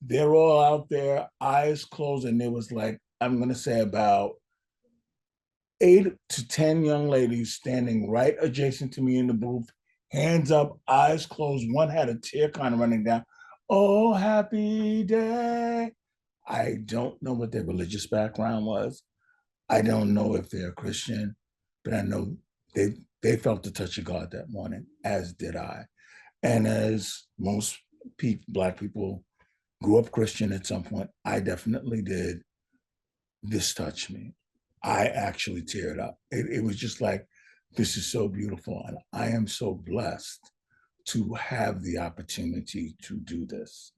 they're all out there, eyes closed, and there was like, I'm gonna say about 8 to 10 young ladies standing right adjacent to me in the booth, hands up, eyes closed. One had a tear kind of running down. Oh, happy day. I don't know what their religious background was. I don't know if they're Christian, but I know they felt the touch of God that morning, as did I. And as most Black people grew up Christian at some point, I definitely did. This touched me. I actually teared up. It was just like, this is so beautiful. And I am so blessed to have the opportunity to do this.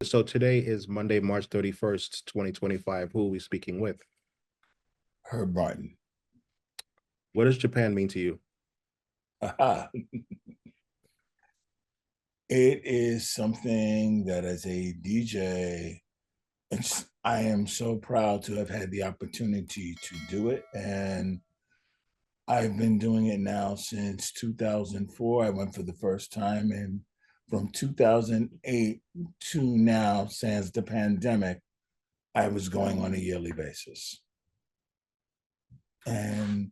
So today is Monday, March 31st, 2025. Who are we speaking with? Herb Martin. What does Japan mean to you? It is something that as a DJ, I am so proud to have had the opportunity to do it. And I've been doing it now since 2004. I went for the first time, and from 2008 to now, since the pandemic, I was going on a yearly basis. And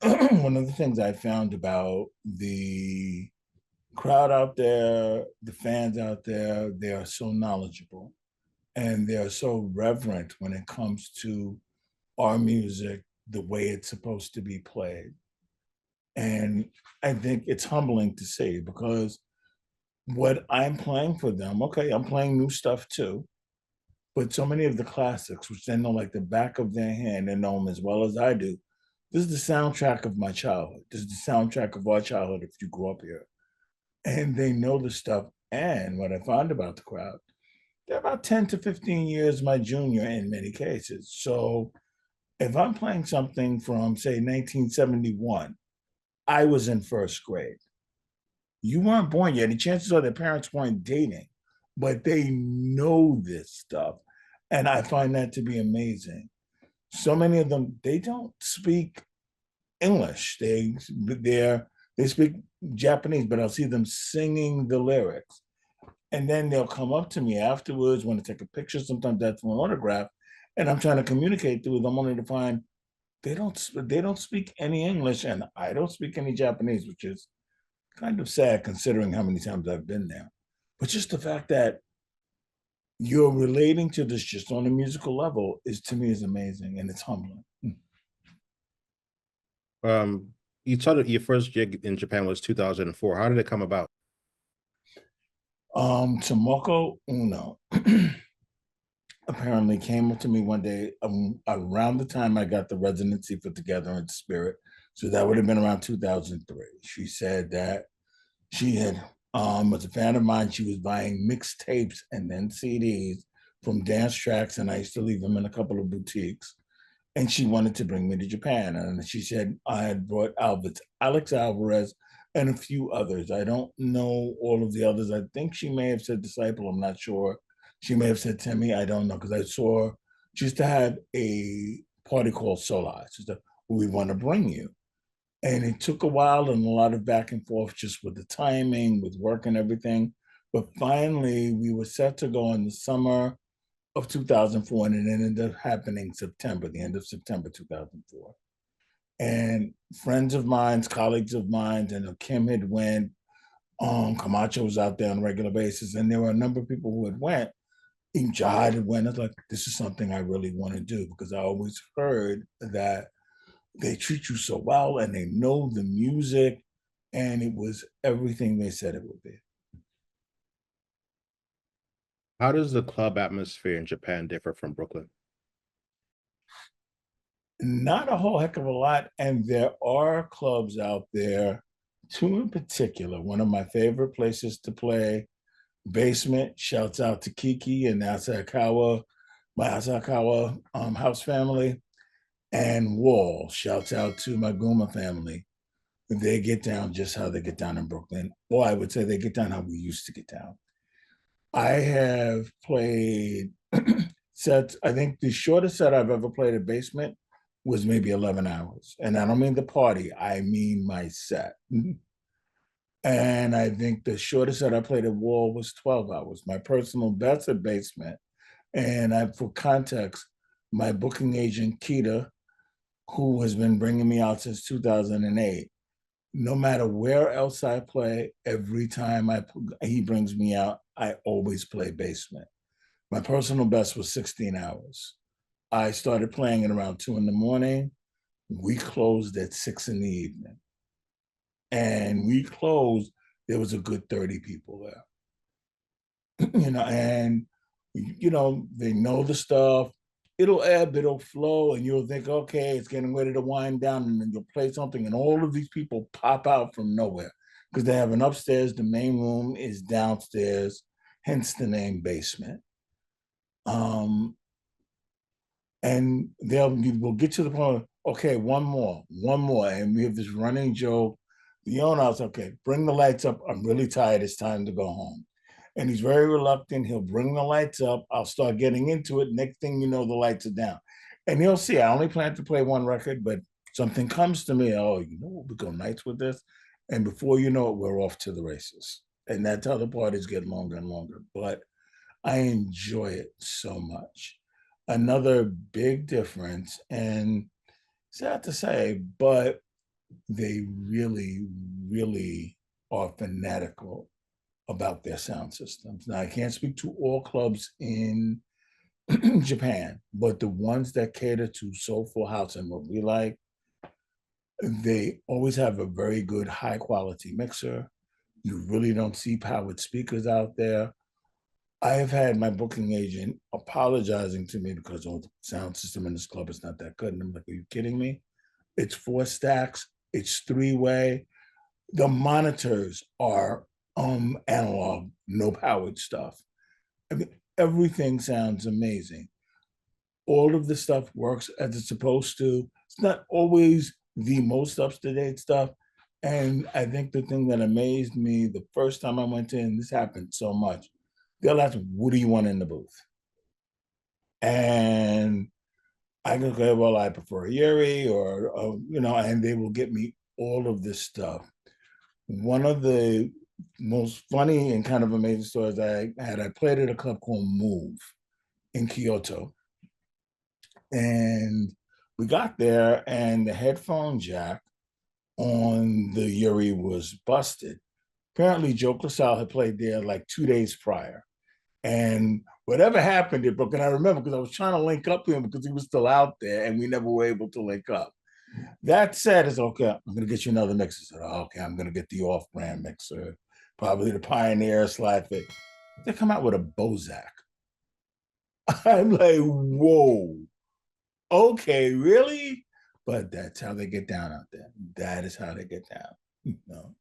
one of the things I found about the crowd out there, the fans out there, they are so knowledgeable and they are so reverent when it comes to our music, the way it's supposed to be played. And I think it's humbling to see, because what I'm playing for them, okay, I'm playing new stuff too, but so many of the classics, which they know like the back of their hand, they know them as well as I do. This is the soundtrack of my childhood. This is the soundtrack of our childhood if you grew up here. And they know the stuff. And what I found about the crowd, they're about 10 to 15 years my junior in many cases. So if I'm playing something from, say, 1971, I was in first grade. You weren't born yet. The chances are their parents weren't dating, but they know this stuff. And I find that to be amazing. So many of them, they don't speak English. They speak Japanese, but I'll see them singing the lyrics. And then they'll come up to me afterwards, want to take a picture. Sometimes that's for an autograph. And I'm trying to communicate through them, only to find they don't speak any English, and I don't speak any Japanese, which is kind of sad considering how many times I've been there. But just the fact that you're relating to this just on a musical level is, to me, is amazing, and it's humbling. You told that your first gig in Japan was 2004. How did it come about? Tomoko Uno apparently came up to me one day around the time I got the residency for Together in Spirit. So that would have been around 2003. She said that she had was a fan of mine. She was buying mixtapes and then CDs from dance tracks, and I used to leave them in a couple of boutiques. And she wanted to bring me to Japan. And she said I had brought Alex Alvarez and a few others. I don't know all of the others. I think she may have said Disciple. I'm not sure. She may have said Timmy. I don't know, because I saw she used to have a party called Solar. She said, we want to bring you. And it took a while and a lot of back and forth just with the timing, with work and everything. But finally, we were set to go in the summer of 2004, and it ended up happening September, the end of September 2004. And friends of mine, colleagues of mine, and Kim had went, Camacho was out there on a regular basis, and there were a number of people who had went. Even Jihad had went. I was like, this is something I really want to do, because I always heard that they treat you so well and they know the music, and it was everything they said it would be. How does the club atmosphere in Japan differ from Brooklyn? Not a whole heck of a lot. And there are clubs out there, two in particular. One of my favorite places to play, Basement, shouts out to Kiki and Asakawa, my Asakawa house family. And Wall, shouts out to my Guma family. They get down just how they get down in Brooklyn. Or I would say they get down how we used to get down. I have played sets. I think the shortest set I've ever played at Basement was maybe 11 hours. And I don't mean the party, I mean my set. And I think the shortest that I played at Wall was 12 hours. My personal best at basement. And for context, my booking agent, Keita, who has been bringing me out since 2008, no matter where else I play, every time he brings me out, I always play basement. My personal best was 16 hours. I started playing at around 2 in the morning. We closed at 6 in the evening. And we closed, there was a good 30 people there. And they know the stuff. It'll ebb, it'll flow, and you'll think, okay, it's getting ready to wind down, and then you'll play something, and all of these people pop out from nowhere because they have an upstairs. The main room is downstairs, hence the name basement. And we'll get to the point, okay, one more. And we have this running joke. The owner's, okay, bring the lights up. I'm really tired. It's time to go home. And he's very reluctant. He'll bring the lights up. I'll start getting into it. Next thing you know, the lights are down. And he'll see, I only plan to play one record, but something comes to me, oh, we go nights with this. And before you know it, we're off to the races. And that's how the parties get longer and longer. But I enjoy it so much. Another big difference, and sad to say, but they really, really are fanatical about their sound systems. Now, I can't speak to all clubs in Japan, but the ones that cater to soulful house and what we like, they always have a very good high quality mixer. You really don't see powered speakers out there. I have had my booking agent apologizing to me because the sound system in this club is not that good. And I'm like, are you kidding me? It's 4 stacks, it's 3-way. The monitors are analog, no powered stuff. I mean, everything sounds amazing. All of the stuff works as it's supposed to. It's not always the most up-to-date stuff. And I think the thing that amazed me the first time I went in, this happened so much. They'll ask, what do you want in the booth? And I go, okay, well, I prefer a Yuri and they will get me all of this stuff. One of the most funny and kind of amazing stories I played at a club called Move in Kyoto. And we got there and the headphone jack on the Yuri was busted. Apparently Joe Clasal had played there like 2 days prior. And whatever happened, it broke. And I remember because I was trying to link up with him because he was still out there and we never were able to link up. That said, it's okay. I'm going to get you another mixer. I said, oh, okay, I'm going to get the off-brand mixer, probably the Pioneer Slide Fit. They come out with a Bozak. I'm like, whoa, okay, really? But that's how they get down out there. That is how they get down.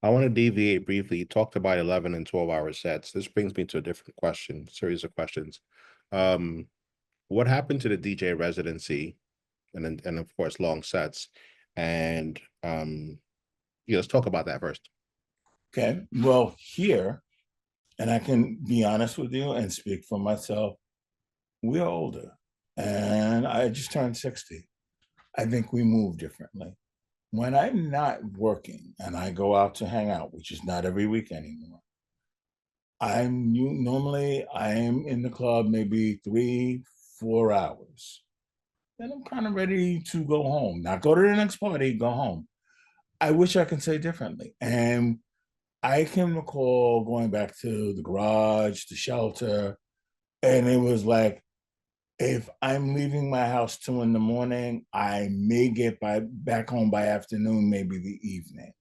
I want to deviate briefly. You talked about 11 and 12-hour sets. This brings me to a different series of questions. What happened to the DJ residency and of course long sets? And let's talk about that first. Okay, well, here, and I can be honest with you and speak for myself, we're older. And I just turned 60. I think we move differently. When I'm not working and I go out to hang out, which is not every week anymore, normally I am in the club maybe 3-4 hours. Then I'm kind of ready to go home. Not go to the next party, go home. I wish I could say differently. And I can recall going back to the garage, the shelter, and it was like, if I'm leaving my house 2 in the morning, I may get back home by afternoon, maybe the evening.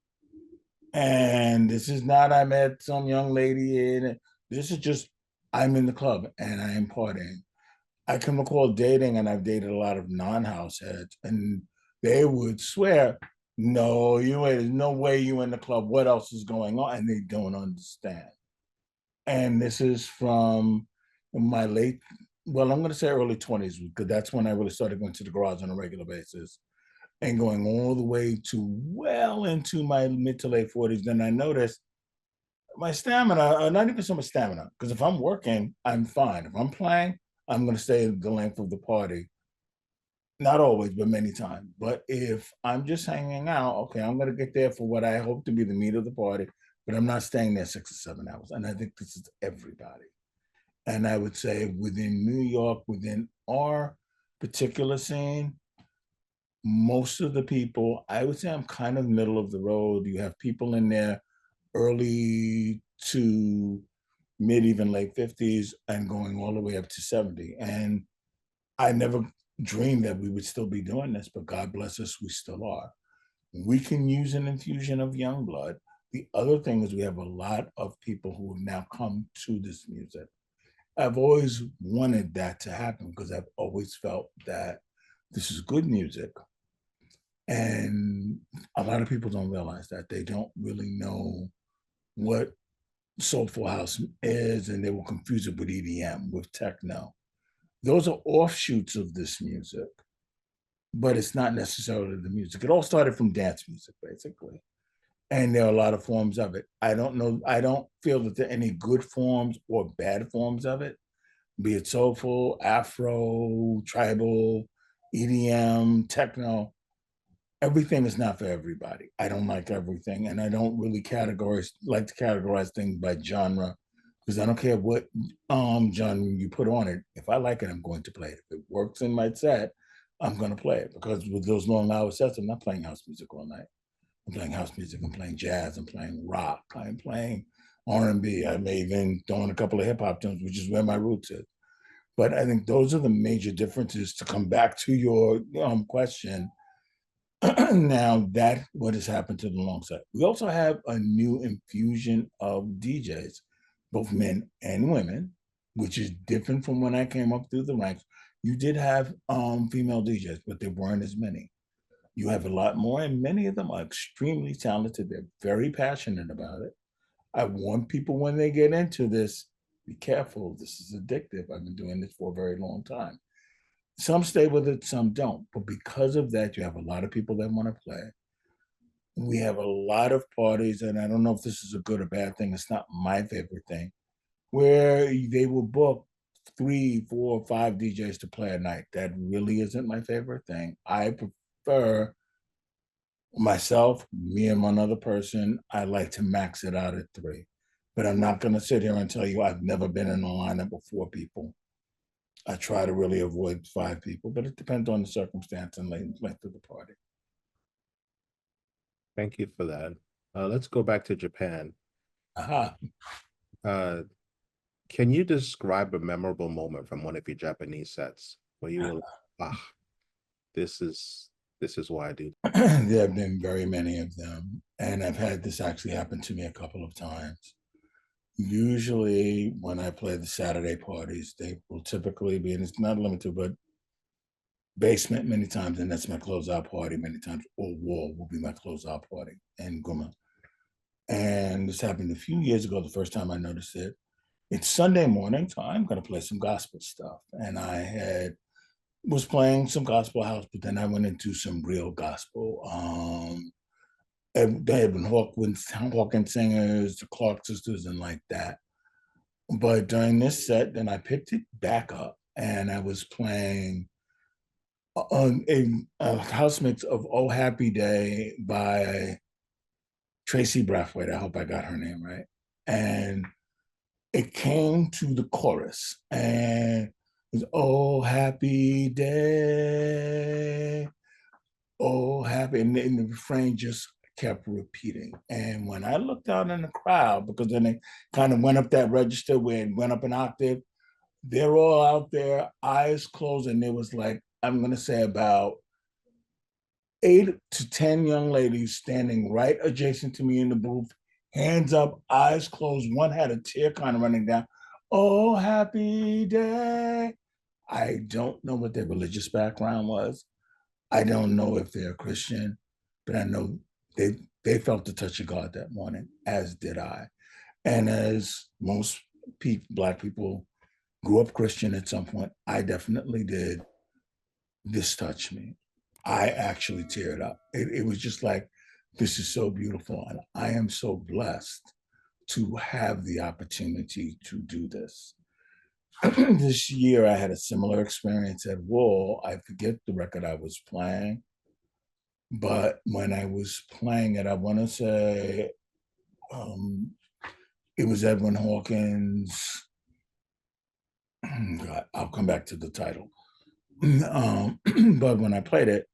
And this is not I met some young lady in it. This is just I'm in the club and I am partying. I can recall dating, and I've dated a lot of non-house heads, and they would swear, no, there's no way you in the club. What else is going on? And they don't understand. And this is from my I'm going to say early 20s, because that's when I really started going to the garage on a regular basis and going all the way to well into my mid to late 40s. Then I noticed my stamina, not even so much stamina, because if I'm working, I'm fine. If I'm playing, I'm going to stay the length of the party. Not always, but many times. But if I'm just hanging out, okay, I'm going to get there for what I hope to be the meat of the party, but I'm not staying there 6 or 7 hours. And I think this is everybody. And I would say within New York, within our particular scene, most of the people, I would say I'm kind of middle of the road. You have people in there early to mid, even late 50s, and going all the way up to 70. And I never dreamed that we would still be doing this, but God bless us, we still are. We can use an infusion of young blood. The other thing is we have a lot of people who have now come to this music. I've always wanted that to happen because I've always felt that this is good music. And a lot of people don't realize that. They don't really know what soulful house is, and they will confuse it with EDM, with techno. Those are offshoots of this music, but it's not necessarily the music. It all started from dance music, basically. And there are a lot of forms of it. I don't know, I don't feel that there are any good forms or bad forms of it, be it soulful, Afro, tribal, EDM, techno. Everything is not for everybody. I don't like everything, and I don't really like to categorize things by genre because I don't care what genre you put on it. If I like it, I'm going to play it. If it works in my set, I'm going to play it because with those long hour sets, I'm not playing house music all night. I'm playing house music. I'm playing jazz. I'm playing rock. I'm playing R&B. I may even throw in a couple of hip hop tunes, which is where my roots is. But I think those are the major differences. To come back to your question, now that what has happened to the long side. We also have a new infusion of DJs, both men and women, which is different from when I came up through the ranks. You did have female DJs, but there weren't as many. You have a lot more, and many of them are extremely talented. They're very passionate about it. I warn people when they get into this, be careful. This is addictive. I've been doing this for a very long time. Some stay with it, some don't. But because of that, you have a lot of people that want to play. We have a lot of parties, and I don't know if this is a good or bad thing. It's not my favorite thing, where they will book 3, 4, 5 DJs to play a night. That really isn't my favorite thing. I prefer myself, me and one other person. I like to max it out at 3. But I'm not going to sit here and tell you I've never been in a lineup with 4 people. I try to really avoid 5 people, but it depends on the circumstance and length of the party. Thank you for that. Let's go back to Japan. Aha. Can you describe a memorable moment from one of your Japanese sets where you were like, ah, this is why I do? There have been very many of them, and I've had this actually happen to me a couple of times. Usually, when I play the Saturday parties, they will typically be, and it's not limited, but basement many times, and that's my closeout party many times, or wall will be my closeout party, and Guma. And this happened a few years ago, the first time I noticed it. It's Sunday morning, so I'm going to play some gospel stuff. And I was playing some gospel house, but then I went into some real gospel. They had been Hawkins singers, the Clark sisters, and like that. But during this set, then I picked it back up, and I was playing a house mix of "Oh Happy Day" by Tracy Brathwaite. I hope I got her name right. And it came to the chorus, and it was "Oh Happy Day, oh happy," and the refrain just kept repeating. And when I looked out in the crowd, because then it kind of went up that register where it went up an octave, they're all out there, eyes closed, and there was like, I'm gonna say about 8 to 10 young ladies standing right adjacent to me in the booth, hands up, eyes closed. One had a tear kind of running down. Oh, happy day. I don't know what their religious background was. I don't know if they're Christian, but I know they felt the touch of God that morning, as did I. And as most Black people grew up Christian at some point, I definitely did. This touched me. I actually teared up. It was just like, this is so beautiful. And I am so blessed to have the opportunity to do this. This year I had a similar experience at Wool. I forget the record I was playing, but when I was playing it, I want to say um, it was Edwin Hawkins. God, I'll come back to the title. But when I played it,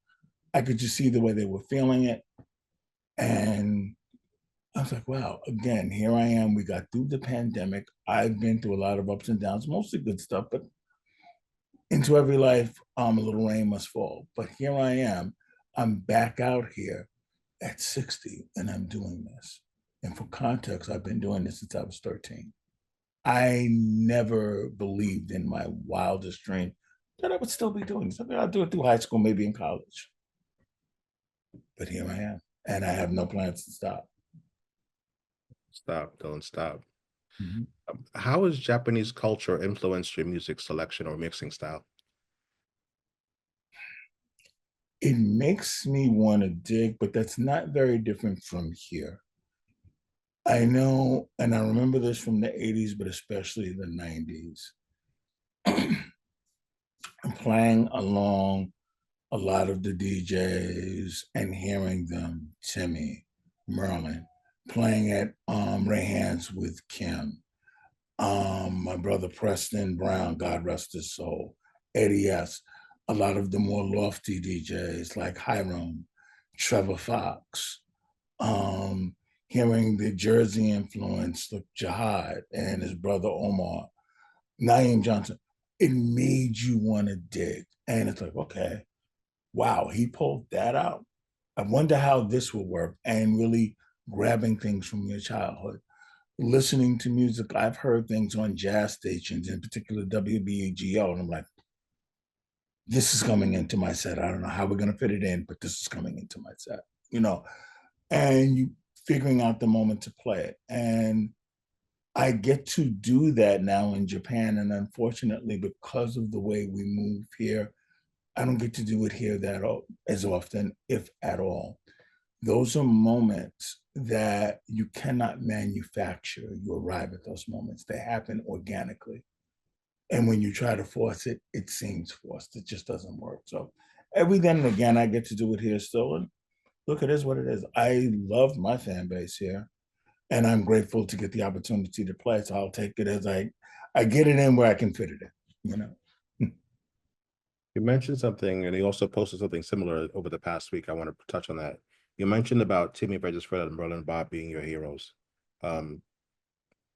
I could just see the way they were feeling it. And I was like, wow, again, here I am. We got through the pandemic. I've been through a lot of ups and downs, mostly good stuff, but into every life, a little rain must fall. But here I am. I'm back out here at 60 and I'm doing this. And for context, I've been doing this since I was 13. I never believed in my wildest dream that I would still be doing something. I'll do it through high school, maybe in college. But here I am, and I have no plans to stop. Stop, don't stop. Mm-hmm. How has Japanese culture influenced your music selection or mixing style? It makes me want to dig, but that's not very different from here. I know, and I remember this from the 80s, but especially the 90s. Playing along a lot of the DJs and hearing them, Timmy, Merlin, playing at Ray Hands with Kim, my brother Preston Brown, God rest his soul, Eddie S., a lot of the more lofty DJs like Hiram, Trevor Fox, hearing the Jersey influence, like Jihad and his brother Omar, Naeem Johnson, it made you want to dig. And it's like, okay, wow, he pulled that out. I wonder how this will work. And really grabbing things from your childhood, listening to music. I've heard things on jazz stations, in particular WBGO, and I'm like, this is coming into my set. I don't know how we're going to fit it in, but this is coming into my set, you know, and you figuring out the moment to play it. And I get to do that now in Japan. And unfortunately, because of the way we move here, I don't get to do it here that as often, if at all. Those are moments that you cannot manufacture. You arrive at those moments. They happen organically. And when you try to force it, it seems forced. It just doesn't work. So every then and again, I get to do it here still. And look, it is what it is. I love my fan base here. And I'm grateful to get the opportunity to play. So I'll take it as I get it in where I can fit it in, you know. You mentioned something, and you also posted something similar over the past week. I want to touch on that. You mentioned about Timmy Regisford and Merlin Bob being your heroes.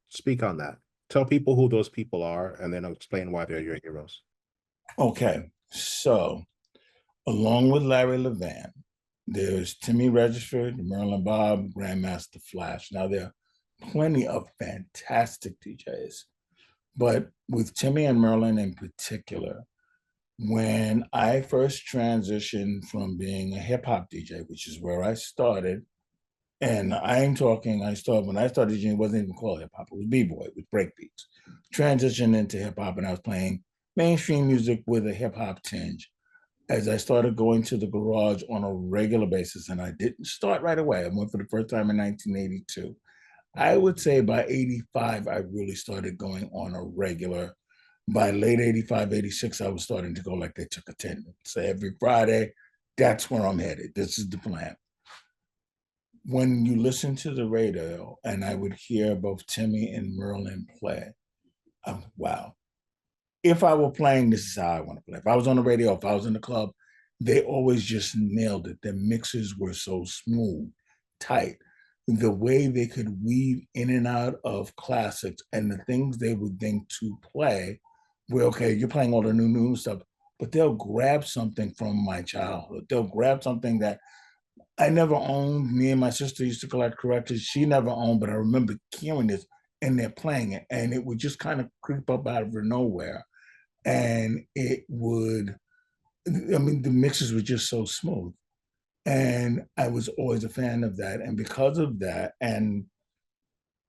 Speak on that. Tell people who those people are, and then explain why they're your heroes. Okay, so along with Larry Levan, there's Timmy Regisford, Merlin Bob, Grandmaster Flash. Now, there are plenty of fantastic DJs, but with Timmy and Merlin in particular, when I first transitioned from being a hip hop DJ, which is where I started, and I'm talking, when I started DJing, it wasn't even called hip hop, it was B-boy with breakbeats. Transitioned into hip hop, and I was playing mainstream music with a hip hop tinge as I started going to the garage on a regular basis. And I didn't start right away. I went for the first time in 1982. I would say by 85, I really started going on a regular. By late 85, 86, I was starting to go like they took attendance. So every Friday, that's where I'm headed. This is the plan. When you listen to the radio and I would hear both Timmy and Merlin play, wow, if I were playing, this is how I want to play. If I was on the radio, if I was in the club, they always just nailed it. Their mixes were so smooth, tight. The way they could weave in and out of classics and the things they would think to play, where, okay, you're playing all the new stuff, but they'll grab something from my childhood. They'll grab something that I never owned. Me and my sister used to collect correctors. She never owned, but I remember hearing this and they're playing it. And it would just kind of creep up out of nowhere, and it would, I mean, the mixes were just so smooth. And I was always a fan of that. And because of that, and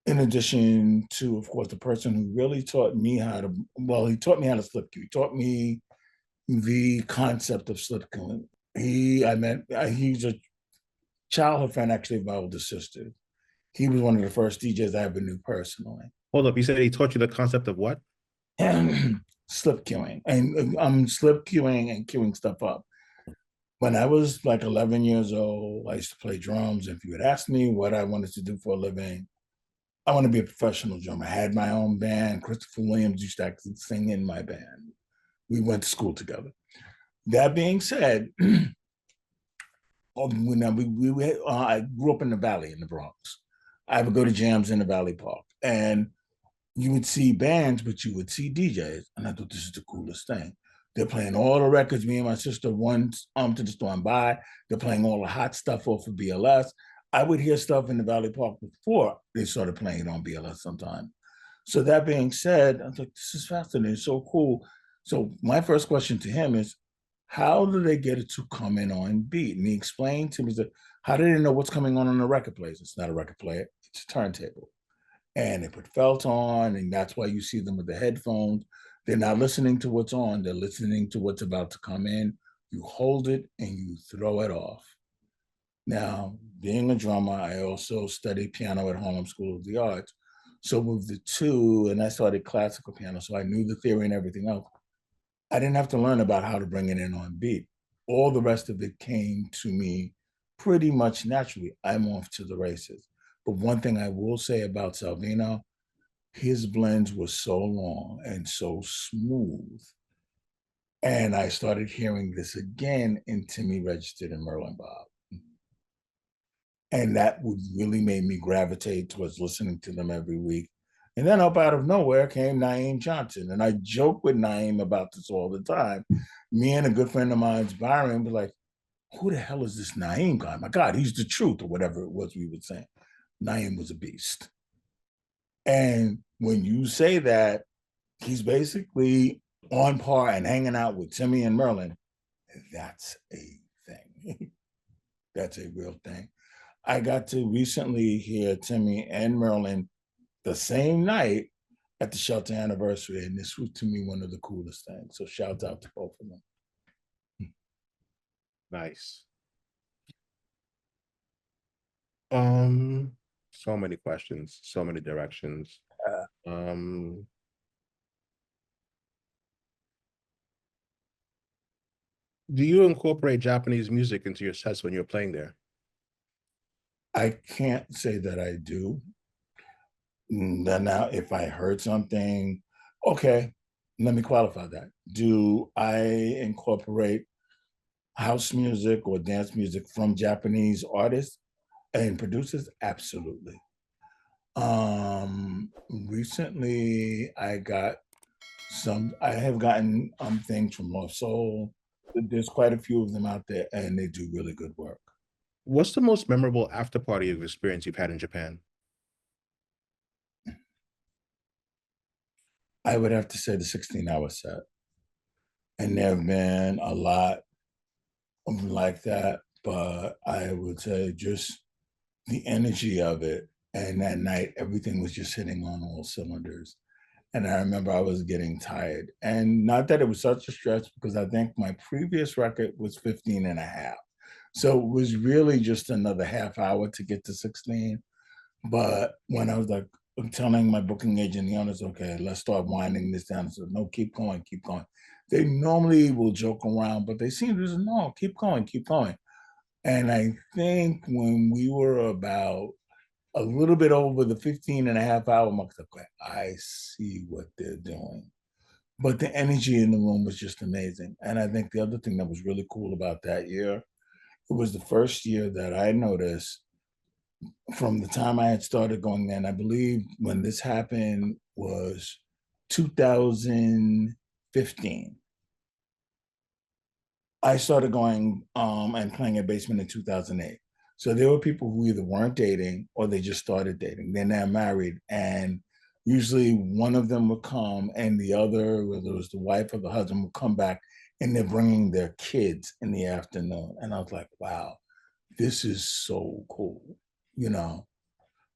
in addition to, of course, the person who really taught me how to, well, he taught me how to slip cue. He taught me the concept of slip cueing. He's a childhood friend, actually, of my older sister. He was one of the first DJs I ever knew personally. Hold up, you said he taught you the concept of what? and slip queuing. And I'm slip queuing and queuing stuff up. When I was like 11 years old, I used to play drums. If you had asked me what I wanted to do for a living, I want to be a professional drummer. I had my own band. Christopher Williams used to actually sing in my band. We went to school together. That being said, when I grew up in the Valley in the Bronx. I would go to jams in the Valley Park, and you would see bands, but you would see DJs, and I thought this is the coolest thing. They're playing all the records me and my sister went to the store and buy. They're playing all the hot stuff off of BLS. I would hear stuff in the Valley Park before they started playing it on BLS sometime. So that being said, I was like, this is fascinating, it's so cool. So my first question to him is, how do they get it to come in on beat? And he explained to me that how do they know what's coming on the record players? It's not a record player, it's a turntable. And they put felt on, and that's why you see them with the headphones. They're not listening to what's on, they're listening to what's about to come in. You hold it and you throw it off. Now, being a drummer, I also studied piano at Harlem School of the Arts. So with the two, and I started classical piano, so I knew the theory and everything else. I didn't have to learn about how to bring it in on beat. All the rest of it came to me pretty much naturally. I'm off to the races. But one thing I will say about Salvino, his blends were so long and so smooth. And I started hearing this again in Timmy, Regisford, and Merlin Bob. And that would really made me gravitate towards listening to them every week. And then up out of nowhere came Naeem Johnson. And I joke with Naeem about this all the time. Me and a good friend of mine's, Byron, was like, who the hell is this Naeem guy? My God, he's the truth, or whatever it was we would say. Naeem was a beast. And when you say that, he's basically on par and hanging out with Timmy and Merlin. That's a thing. That's a real thing. I got to recently hear Timmy and Merlin the same night at the Shelter anniversary, and this was to me one of the coolest things. So shout out to both of them. Nice. So many questions, so many directions. Um, do you incorporate Japanese music into your sets when you're playing there? I can't say that I do. Now, if I heard something, okay, let me qualify that. Do I incorporate house music or dance music from Japanese artists and producers? Absolutely. Recently I have gotten things from Lost Soul. There's quite a few of them out there, and they do really good work. What's the most memorable after party experience you've had in Japan? I would have to say the 16-hour set. And there have been a lot like that, but I would say just the energy of it. And that night, everything was just hitting on all cylinders. And I remember I was getting tired. And not that it was such a stretch, because I think my previous record was 15 and a half. So it was really just another half hour to get to 16. But when I was like, I'm telling my booking agent, the owners, okay, let's start winding this down. So no, keep going, keep going. They normally will joke around, but they seem to say, no, keep going, keep going. And I think when we were about a little bit over the 15 and a half hour mark, okay, I see what they're doing. But the energy in the room was just amazing. And I think the other thing that was really cool about that year, it was the first year that I noticed from the time I had started going there. And I believe when this happened was 2015. I started going and playing at Basement in 2008. So there were people who either weren't dating or they just started dating. They're now married, and usually one of them would come, and the other, whether it was the wife or the husband, would come back, and they're bringing their kids in the afternoon. And I was like, wow, this is so cool, you know,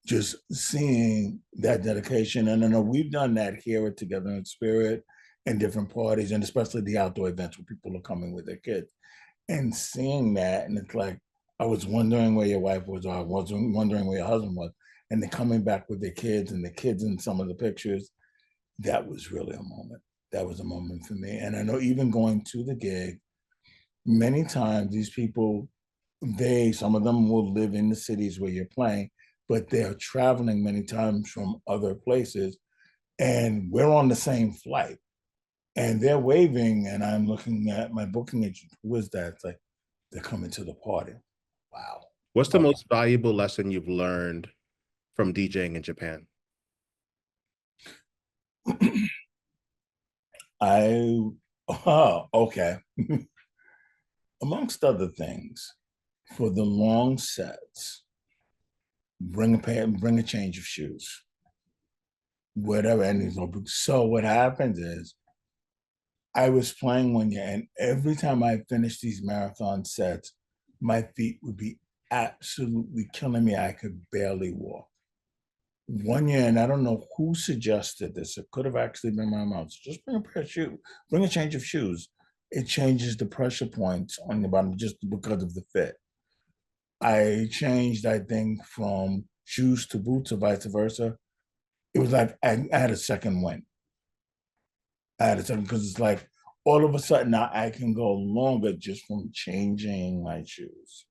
just seeing that dedication. And I know we've done that here at Together in Spirit and different parties, and especially the outdoor events where people are coming with their kids and seeing that. And it's like, I was wondering where your wife was, or I was wondering where your husband was. And they're coming back with their kids, and the kids in some of the pictures. that was really a moment. That was a moment for me. And I know even going to the gig, many times these people, some of them will live in the cities where you're playing, but they're traveling many times from other places. And we're on the same flight. And they're waving, and I'm looking at my booking agent. Who is that? It's like, they're coming to the party. Wow. What's the Okay. most valuable lesson you've learned from DJing in Japan? Okay. Amongst other things, for the long sets, bring a change of shoes, whatever. And so what happens is, I was playing one year, and every time I finished these marathon sets, my feet would be absolutely killing me. I could barely walk. One year, and I don't know who suggested this. It could have actually been my mom. So just bring a pair of shoes, bring a change of shoes. It changes the pressure points on the bottom just because of the fit. I changed, I think, from shoes to boots or vice versa. It was like I had a second win. I had a second because it's like all of a sudden now I can go longer just from changing my shoes.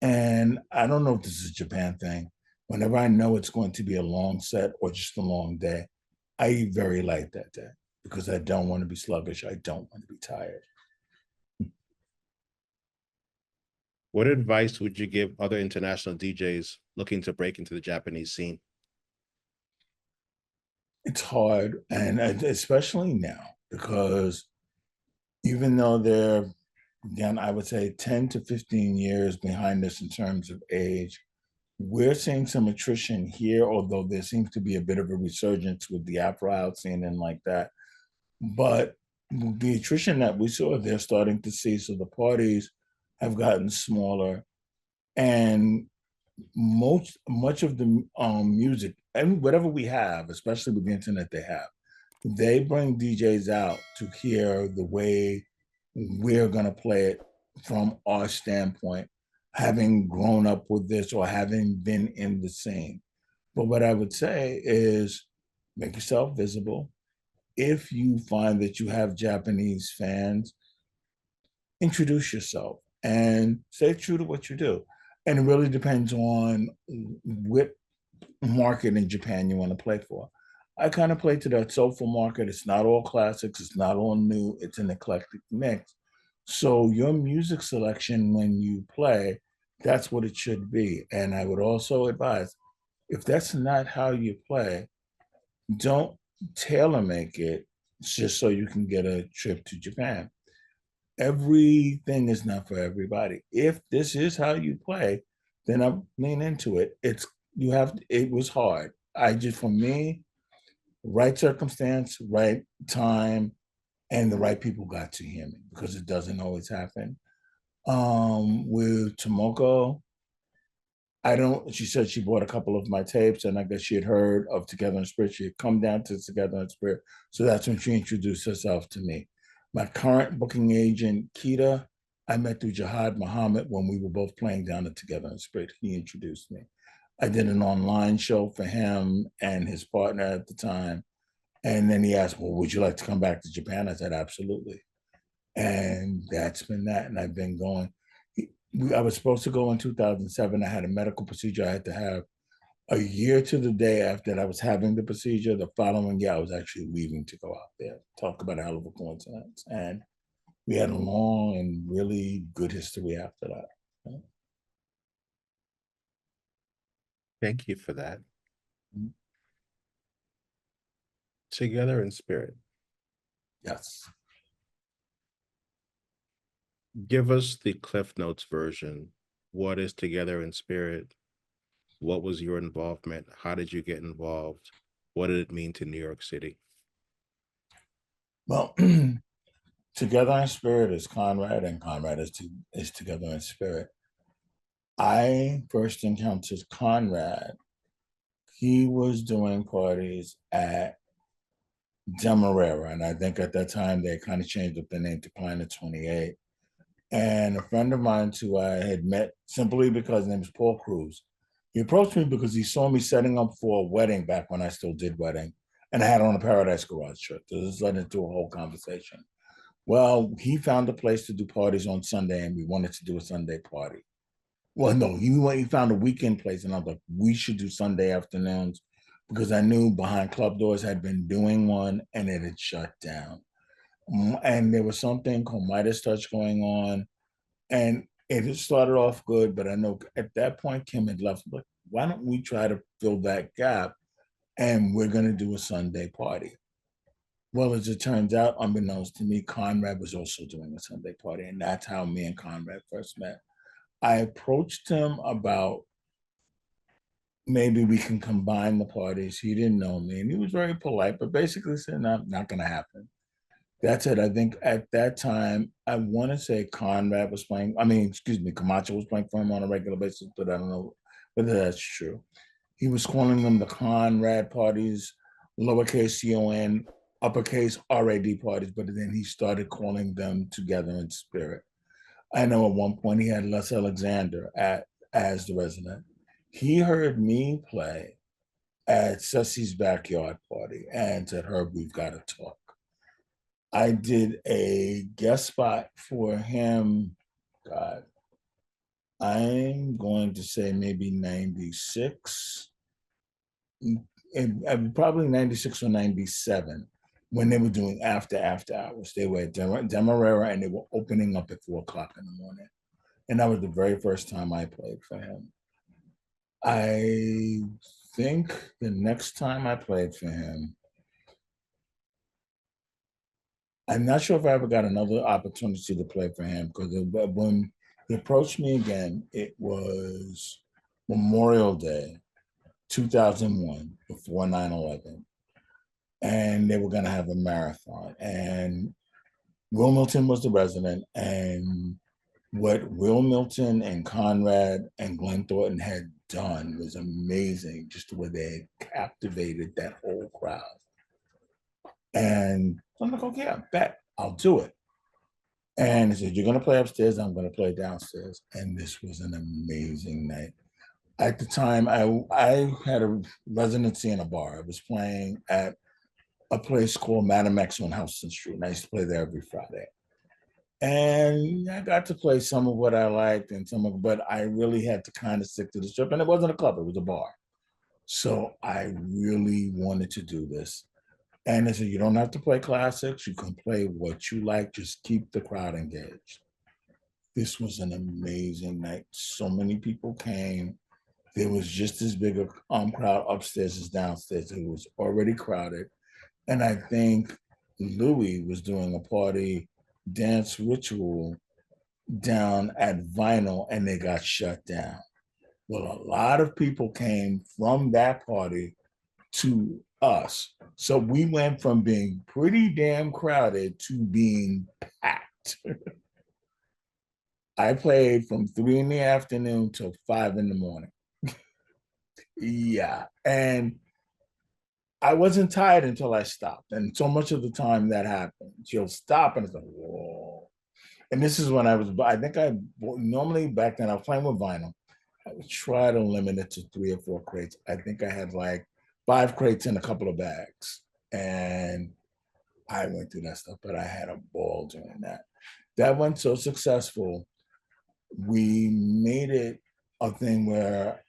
And I don't know if this is a Japan thing. Whenever I know it's going to be a long set or just a long day, I eat very light that day because I don't want to be sluggish. I don't want to be tired. What advice would you give other international DJs looking to break into the Japanese scene? It's hard, and especially now, because even though they're, again, I would say 10 to 15 years behind us in terms of age, we're seeing some attrition here, although there seems to be a bit of a resurgence with the Afro house scene and like that. But the attrition that we saw, they're starting to see. So the parties have gotten smaller, and much of the music and whatever we have, especially with the internet, they bring DJs out to hear the way we're gonna play it from our standpoint, having grown up with this or having been in the scene. But what I would say is make yourself visible. If you find that you have Japanese fans, introduce yourself and stay true to what you do. And it really depends on what market in Japan you want to play for. I kind of play to that soulful market. It's not all classics, it's not all new, it's an eclectic mix. So your music selection when you play, that's what it should be. And I would also advise, if that's not how you play, don't tailor make it just so you can get a trip to Japan. Everything is not for everybody. If this is how you play, then I lean into it. It was hard. For me, right circumstance, right time, and the right people got to hear me because it doesn't always happen. With Tomoko, I don't, she said she bought a couple of my tapes, and I guess she had heard of Together in Spirit. She had come down to Together in Spirit. So that's when she introduced herself to me. My current booking agent, Kita, I met through Jihad Muhammad when we were both playing down at Together in Spirit. He introduced me. I did an online show for him and his partner at the time. And then he asked, well, would you like to come back to Japan? I said, absolutely. And that's been that. And I've been going. I was supposed to go in 2007. I had a medical procedure I had to have a year to the day after I was having the procedure. The following year, I was actually leaving to go out there. Talk about a hell of a coincidence. And we had a long and really good history after that. Thank you for that. Mhm. Together in Spirit. Yes. Give us the Cliff Notes version. What is Together in Spirit? What was your involvement? How did you get involved? What did it mean to New York City? Well, Together in Spirit is Conrad, and Conrad is Together in Spirit. I first encountered Conrad. He was doing parties at Demerara, and I think at that time they kind of changed up the name to Planet 28. And a friend of mine who I had met simply because his name is Paul Cruz. He approached me because he saw me setting up for a wedding back when I still did wedding. And I had on a Paradise Garage shirt. So this led into a whole conversation. Well, he found a place to do parties on Sunday, and we wanted to do a Sunday party. Well, no, he found a weekend place, and I was like, we should do Sunday afternoons because I knew Behind Club Doors had been doing one and it had shut down. And there was something called Midas Touch going on, and it had started off good, but I know at that point Kim had left. But why don't we try to fill that gap? And we're going to do a Sunday party. Well, as it turns out, unbeknownst to me, Conrad was also doing a Sunday party, and that's how me and Conrad first met. I approached him about maybe we can combine the parties. He didn't know me, and he was very polite, but basically said, "No, not going to happen." That's it. I think at that time, I want to say Conrad was playing. I mean, excuse me, Camacho was playing for him on a regular basis, but I don't know whether that's true. He was calling them the Conrad parties, lowercase C-O-N, uppercase R-A-D parties, but then he started calling them together in spirit. I know at one point he had Les Alexander as the resident. He heard me play at Ceci's backyard party and said, Herb, we've got to talk. I did a guest spot for him. God, I'm going to say maybe 96, and probably 96 or 97 when they were doing after hours. They were at Demerara and they were opening up at 4 o'clock in the morning. And that was the very first time I played for him. I think the next time I played for him, I'm not sure if I ever got another opportunity to play for him because when he approached me again, it was Memorial Day, 2001, before 9/11. And they were going to have a marathon. And Will Milton was the resident. And what Will Milton and Conrad and Glenn Thornton had done was amazing, just the way they captivated that whole crowd. And I'm like, okay, I bet I'll do it. And he said, you're going to play upstairs, I'm going to play downstairs. And this was an amazing night. At the time, I had a residency in a bar. I was playing at a place called Madam X on Houston Street, and I used to play there every Friday. And I got to play some of what I liked and some of, but I really had to kind of stick to the strip. And it wasn't a club, it was a bar. So I really wanted to do this. And they said, you don't have to play classics. You can play what you like. Just keep the crowd engaged. This was an amazing night. So many people came. There was just as big a crowd upstairs as downstairs. It was already crowded. And I think Louis was doing a party dance ritual down at Vinyl and they got shut down. Well, a lot of people came from that party to us. So we went from being pretty damn crowded to being packed. I played from 3 in the afternoon till 5 in the morning. Yeah. And I wasn't tired until I stopped. And so much of the time that happens, you'll stop and it's like, whoa. And this is when I think normally back then I was playing with vinyl. I would try to limit it to 3 or 4 crates. I think I had like 5 crates in a couple of bags. And I went through that stuff, but I had a ball doing that. That went so successful. We made it a thing where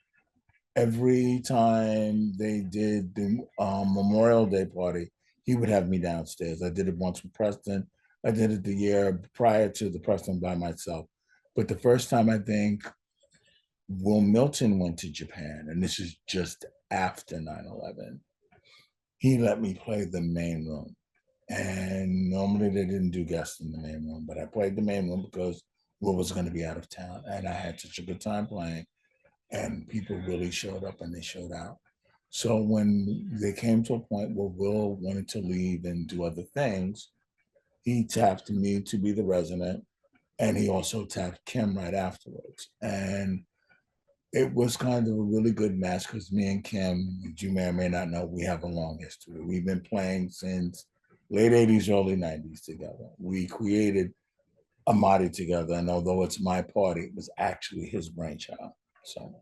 every time they did the Memorial Day party, he would have me downstairs. I did it once with Preston. I did it the year prior to the Preston by myself. But the first time I think Will Milton went to Japan, and this is just after 9/11, he let me play the main room. And normally they didn't do guests in the main room, but I played the main room because Will was going to be out of town. And I had such a good time playing. And people really showed up and they showed out. So when they came to a point where Will wanted to leave and do other things, he tapped me to be the resident, and he also tapped Kim right afterwards. And it was kind of a really good match because me and Kim, you may or may not know, we have a long history. We've been playing since late 80s, early 90s together. We created Amadi together, and although it's my party, it was actually his brainchild. So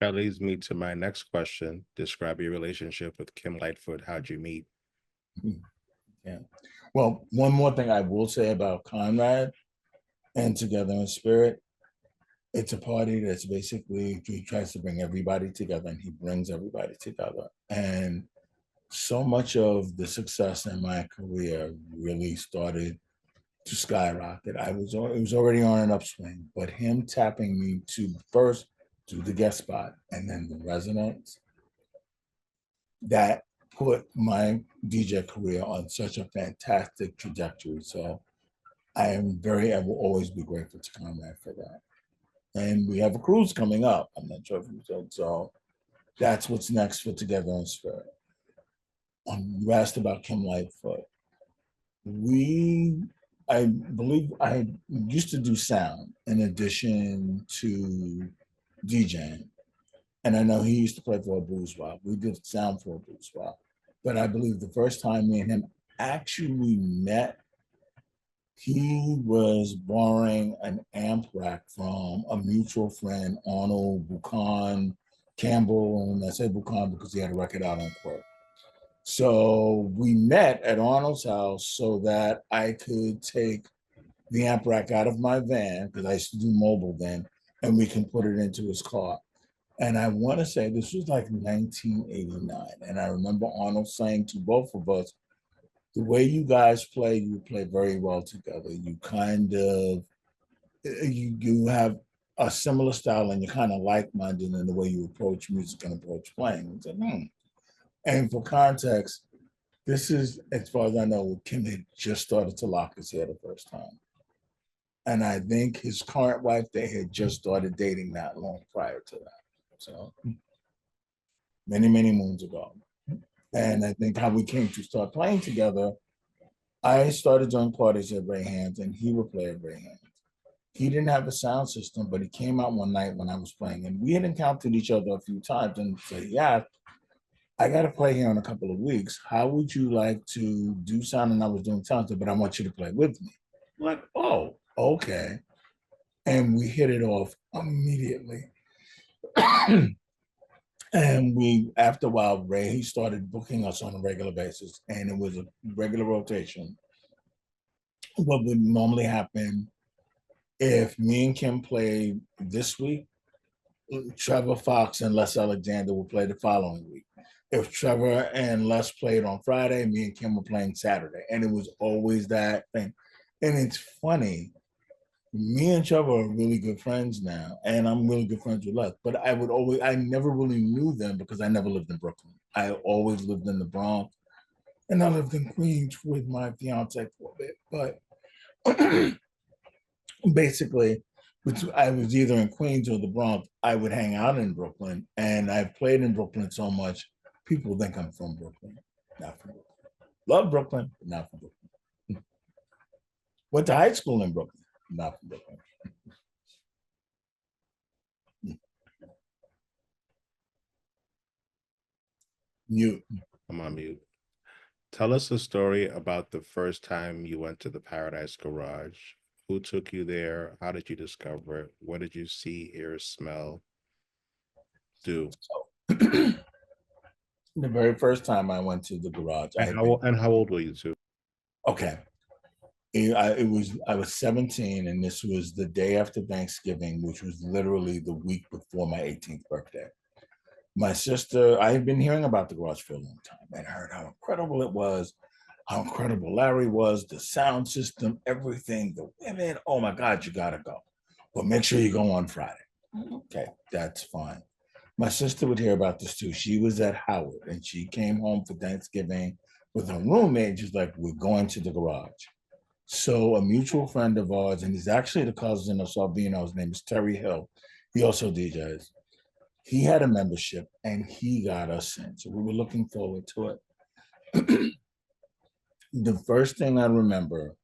That leads me to my next question. Describe your relationship with Kim Lightfoot. How'd you meet? Yeah. Well, one more thing I will say about Conrad and Together in Spirit, it's a party that's basically, he tries to bring everybody together and he brings everybody together. And so much of the success in my career really started to skyrocket. It was already on an upswing, but him tapping me to first do the guest spot and then the residence, that put my DJ career on such a fantastic trajectory. So I will always be grateful to Conrad for that. And we have a cruise coming up. I'm not sure if you said so. That's what's next for Together in Spirit. You asked about Kim Lightfoot. I believe I used to do sound in addition to DJing. And I know he used to play for a bourgeois. We did sound for a bourgeois. But I believe the first time me and him actually met, he was borrowing an amp rack from a mutual friend, Arnold Buchan Campbell. And I say Buchan because he had a record out on Quirk. So we met at Arnold's house so that I could take the amp rack out of my van, because I used to do mobile then, and we can put it into his car. And I want to say this was like 1989. And I remember Arnold saying to both of us, the way you guys play, you play very well together. You kind of, you have a similar style and you're kind of like-minded in the way you approach music and approach playing. I said, And for context, this is, as far as I know, Kim had just started to lock his hair the first time. And I think his current wife, they had just started dating not long prior to that. So many, many moons ago. And I think how we came to start playing together, I started doing parties at Ray Hands and he would play at Ray Hands. He didn't have a sound system, but he came out one night when I was playing and we had encountered each other a few times and said, yeah, I got to play here in a couple of weeks. How would you like to do sound? And I was doing sound, but I want you to play with me. I'm like, oh, okay. And we hit it off immediately. And after a while, Ray, he started booking us on a regular basis and it was a regular rotation. What would normally happen if me and Kim played this week, Trevor Fox and Les Alexander will play the following week. If Trevor and Les played on Friday, me and Kim were playing Saturday. And it was always that thing. And it's funny, me and Trevor are really good friends now. And I'm really good friends with Les. But I never really knew them because I never lived in Brooklyn. I always lived in the Bronx. And I lived in Queens with my fiance for a bit. But basically, I was either in Queens or the Bronx. I would hang out in Brooklyn. And I've played in Brooklyn so much. People think I'm from Brooklyn, not from Brooklyn. Love Brooklyn, but not from Brooklyn. Went to high school in Brooklyn, not from Brooklyn. Mute. I'm on mute. Tell us a story about the first time you went to the Paradise Garage. Who took you there? How did you discover it? What did you see, hear, smell, do? So, the very first time I went to the garage. And how old were you too? Okay. I was 17 and this was the day after Thanksgiving, which was literally the week before my 18th birthday. My sister, I had been hearing about the garage for a long time and heard how incredible it was, how incredible Larry was, the sound system, everything, the women. Oh my God, you gotta go. But make sure you go on Friday. Okay, that's fine. My sister would hear about this too. She was at Howard and she came home for Thanksgiving with her roommate. She's like, we're going to the garage. So a mutual friend of ours, and he's actually the cousin of Salvino, his name is Terry Hill. He also DJs. He had a membership and he got us in. So we were looking forward to it. The first thing I remember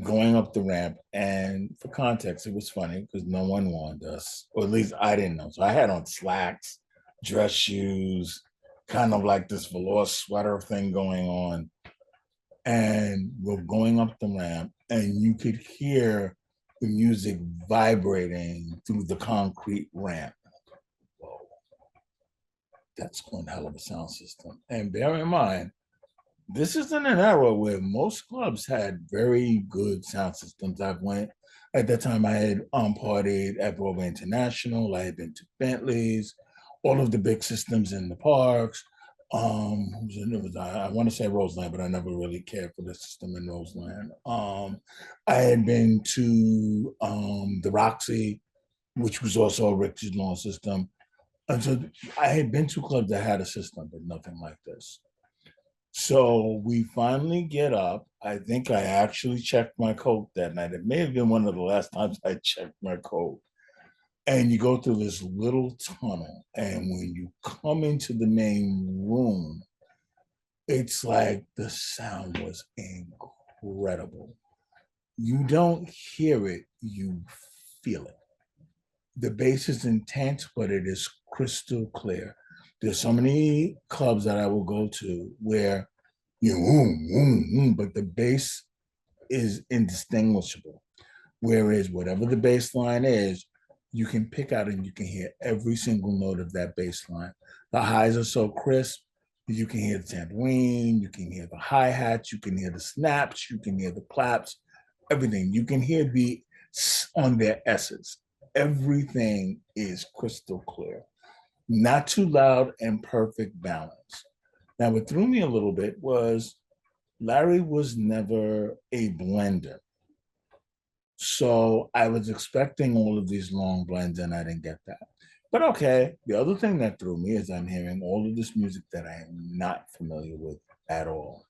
going up the ramp, and for context, it was funny because no one warned us, or at least I didn't know. So I had on slacks, dress shoes, kind of like this velour sweater thing going on. And we're going up the ramp, and you could hear the music vibrating through the concrete ramp. Whoa. that's one hell of a sound system. And bear in mind, this is in an era where most clubs had very good sound systems. I've went at that time. I had partied at Broadway International. I had been to Bentley's, all of the big systems in the parks. I want to say Roseland, but I never really cared for the system in Roseland. I had been to the Roxy, which was also a Richard Lawn system. And so I had been to clubs that had a system, but nothing like this. So we finally get up. I think I actually checked my coat that night. It may have been one of the last times I checked my coat. And you go through this little tunnel. And when you come into the main room, it's like the sound was incredible. You don't hear it, you feel it. The bass is intense, but it is crystal clear. There's so many clubs that I will go to where but the bass is indistinguishable. Whereas whatever the bass line is, you can pick out and you can hear every single note of that bass line. The highs are so crisp, you can hear the tambourine, you can hear the hi-hats, you can hear the snaps, you can hear the claps, everything. You can hear the on their S's. Everything is crystal clear, not too loud, and perfect balance. Now, what threw me a little bit was Larry was never a blender. So I was expecting all of these long blends and I didn't get that. But okay, the other thing that threw me is I'm hearing all of this music that I am not familiar with at all.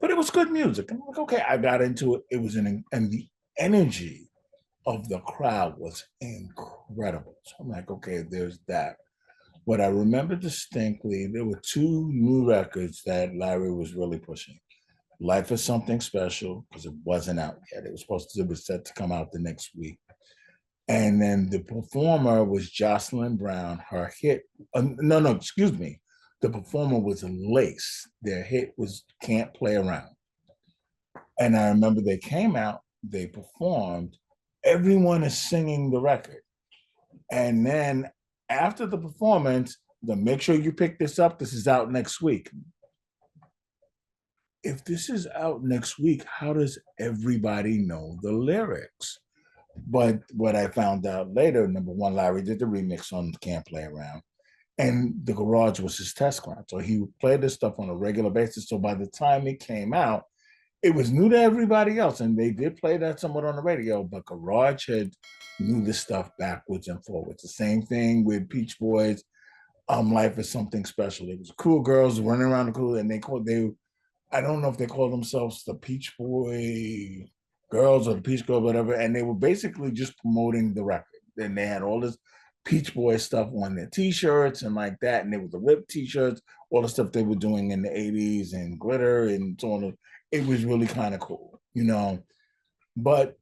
But it was good music. I'm like, okay, I got into it. It was and the energy of the crowd was incredible. So I'm like, okay, there's that. What I remember distinctly, there were two new records that Larry was really pushing. Life is Something Special, because it wasn't out yet. It was set to come out the next week. And then the performer was Jocelyn Brown. Her hit, no, excuse me. The performer was Lace. Their hit was Can't Play Around. And I remember they came out, they performed, everyone is singing the record. And then after the performance, make sure you pick this up. This is out next week. If this is out next week, how does everybody know the lyrics? But what I found out later, number one, Larry did the remix on Can't Play Around. And the garage was his test ground. So he would play this stuff on a regular basis. So by the time it came out, it was new to everybody else. And they did play that somewhat on the radio, but Garage had knew this stuff backwards and forwards. The same thing with Peach Boys. Life is Something Special. It was cool girls running around the cool, and I don't know if they call themselves the Peach Boy Girls or the Peach Girl, whatever. And they were basically just promoting the record. And they had all this Peach Boy stuff on their T-shirts and like that. And they were the ripped T-shirts, all the stuff they were doing in the 80s and glitter and so on. It was really kind of cool, But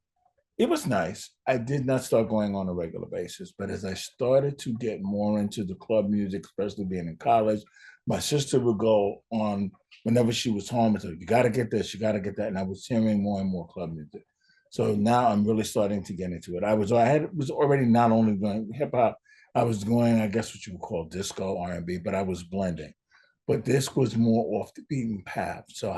it was nice. I did not start going on a regular basis, but as I started to get more into the club music, especially being in college, my sister would go on whenever she was home and say, "You got to get this, you got to get that," and I was hearing more and more club music. So now I'm really starting to get into it. Was already not only doing hip hop, I was going, I guess what you would call disco R&B, but I was blending. But this was more off the beaten path. So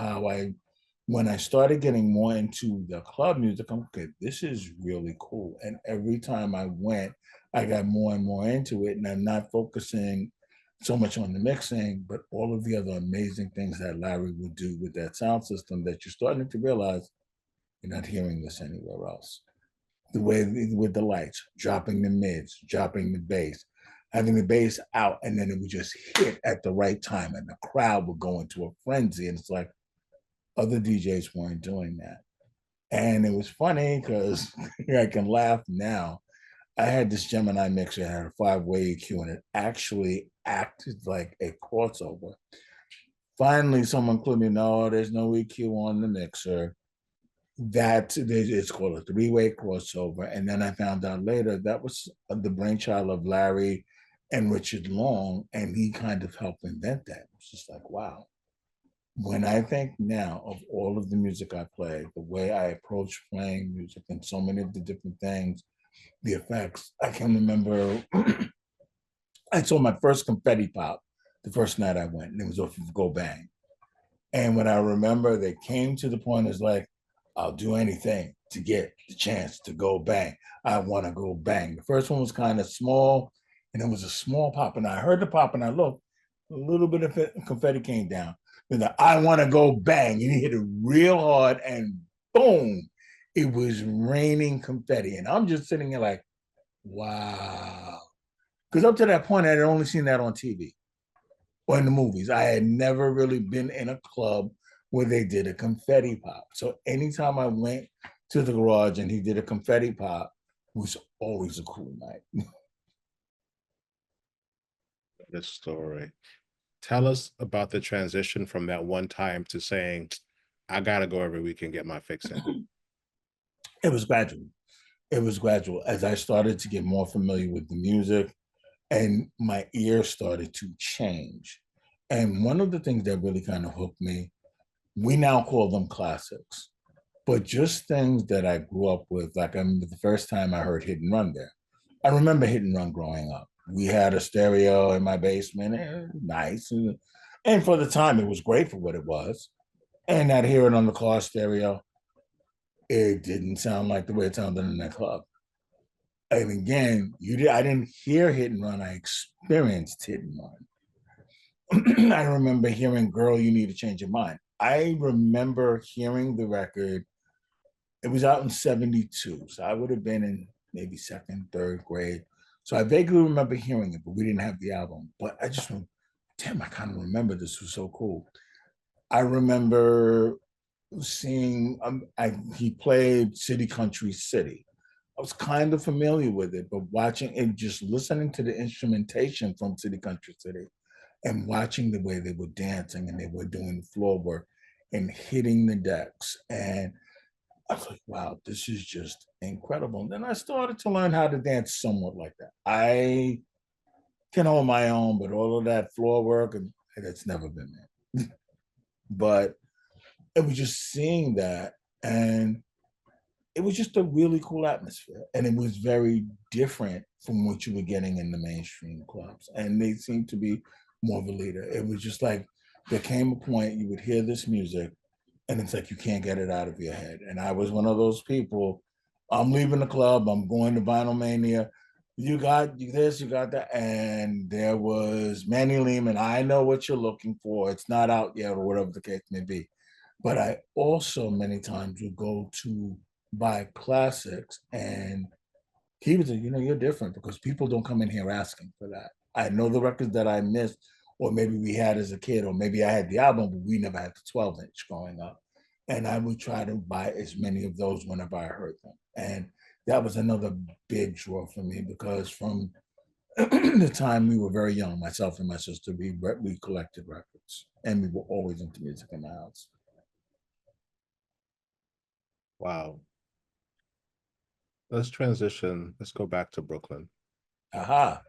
when I started getting more into the club music, I'm okay, this is really cool. And every time I went, I got more and more into it. And I'm not focusing so much on the mixing, but all of the other amazing things that Larry would do with that sound system that you're starting to realize you're not hearing this anywhere else. The way with the lights, dropping the mids, dropping the bass, having the bass out, and then it would just hit at the right time, and the crowd would go into a frenzy. And it's like, other DJs weren't doing that. And it was funny because I can laugh now. I had this Gemini mixer, it had a 5-way EQ, and it actually acted like a crossover. Finally, someone told me, no, there's no EQ on the mixer. It's called a 3-way crossover. And then I found out later that was the brainchild of Larry and Richard Long, and he kind of helped invent that. It was just like, wow. When I think now of all of the music I play, the way I approach playing music and so many of the different things, the effects, I can remember I saw my first confetti pop the first night I went, and it was off of Go Bang. And when I remember, they came to the point, it's like, I'll do anything to get the chance to go bang. I want to go bang. The first one was kind of small, and it was a small pop. And I heard the pop, and I looked, a little bit of confetti came down. Then I want to go bang, and he hit it real hard, and boom, it was raining confetti. And I'm just sitting here like, wow. Because up to that point, I had only seen that on TV or in the movies. I had never really been in a club where they did a confetti pop. So anytime I went to the garage and he did a confetti pop, it was always a cool night. This story. Tell us about the transition from that one time to saying, I gotta go every week and get my fix in. It was gradual. It was gradual as I started to get more familiar with the music and my ear started to change. And one of the things that really kind of hooked me, we now call them classics, but just things that I grew up with. Like I remember the first time I heard Hit and Run there. I remember Hit and Run growing up. We had a stereo in my basement, nice. And for the time, it was great for what it was. And I'd hear it on the car stereo. It didn't sound like the way it sounded in that club. And again, I didn't hear Hit and Run. I experienced Hit and Run. I remember hearing Girl, You Need to Change Your Mind. I remember hearing the record. It was out in 72. So I would have been in maybe second, third grade. So I vaguely remember hearing it, but we didn't have the album. But I just went, damn, I kind of remember this was so cool. I remember seeing, he played City Country City. I was kind of familiar with it, but watching it, just listening to the instrumentation from City Country City and watching the way they were dancing and they were doing floor work and hitting the decks. And I was like, wow, this is just incredible. And then I started to learn how to dance somewhat like that. I can hold my own, but all of that floor work, and it's never been there. But it was just seeing that, and it was just a really cool atmosphere. And it was very different from what you were getting in the mainstream clubs. And they seemed to be more of a leader. It was just like there came a point you would hear this music and it's like you can't get it out of your head. And I was one of those people. I'm leaving the club. I'm going to Vinyl Mania. You got this, you got that, and there was Manny Lehman. I know what you're looking for. It's not out yet, or whatever the case may be. But I also many times would go to buy classics, and he was, you're different because people don't come in here asking for that. I know the records that I missed, or maybe we had as a kid, or maybe I had the album, but we never had the 12-inch growing up. And I would try to buy as many of those whenever I heard them. And that was another big draw for me because from the time we were very young, myself and my sister, we collected records and we were always into music in the house. Wow. Let's transition. Let's go back to Brooklyn. Aha.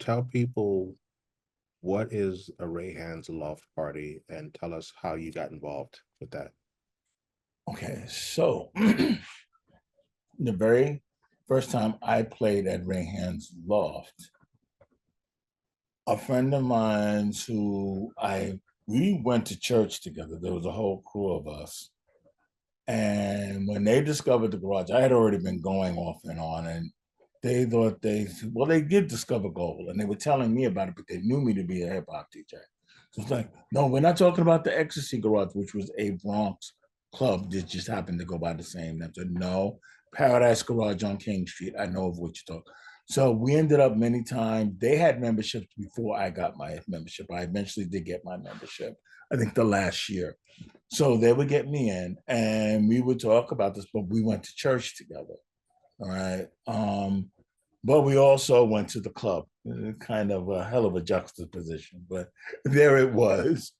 Tell people what is a Ray Hands Loft Party and tell us how you got involved with that. Okay, so the very first time I played at Ray Hands Loft, a friend of mine we went to church together. There was a whole crew of us. And when they discovered the garage, I had already been going off and on, and they thought they did discover gold, and they were telling me about it, but they knew me to be a hip hop DJ. So it's like, no, we're not talking about the Ecstasy Garage, which was a Bronx club that just happened to go by the same name. So no, Paradise Garage on King Street. I know of what you're talking. So we ended up many times. They had memberships before I got my membership. I eventually did get my membership. I think the last year. So they would get me in and we would talk about this, but we went to church together. All right. But we also went to the club, kind of a hell of a juxtaposition, but there it was.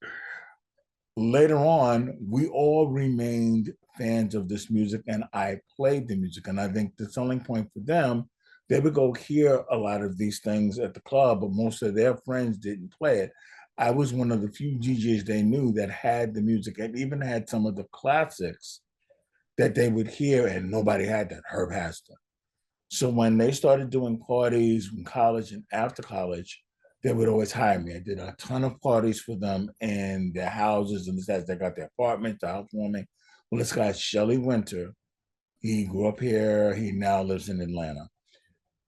Later on, we all remained fans of this music and I played the music. And I think the selling point for them, they would go hear a lot of these things at the club, but most of their friends didn't play it. I was one of the few DJs they knew that had the music and even had some of the classics that they would hear, and nobody had that. Herb has them. So when they started doing parties in college and after college, they would always hire me. I did a ton of parties for them in their houses and this, they got their apartment, the housewarming. Well, this guy, Shelly Winter, he grew up here. He now lives in Atlanta.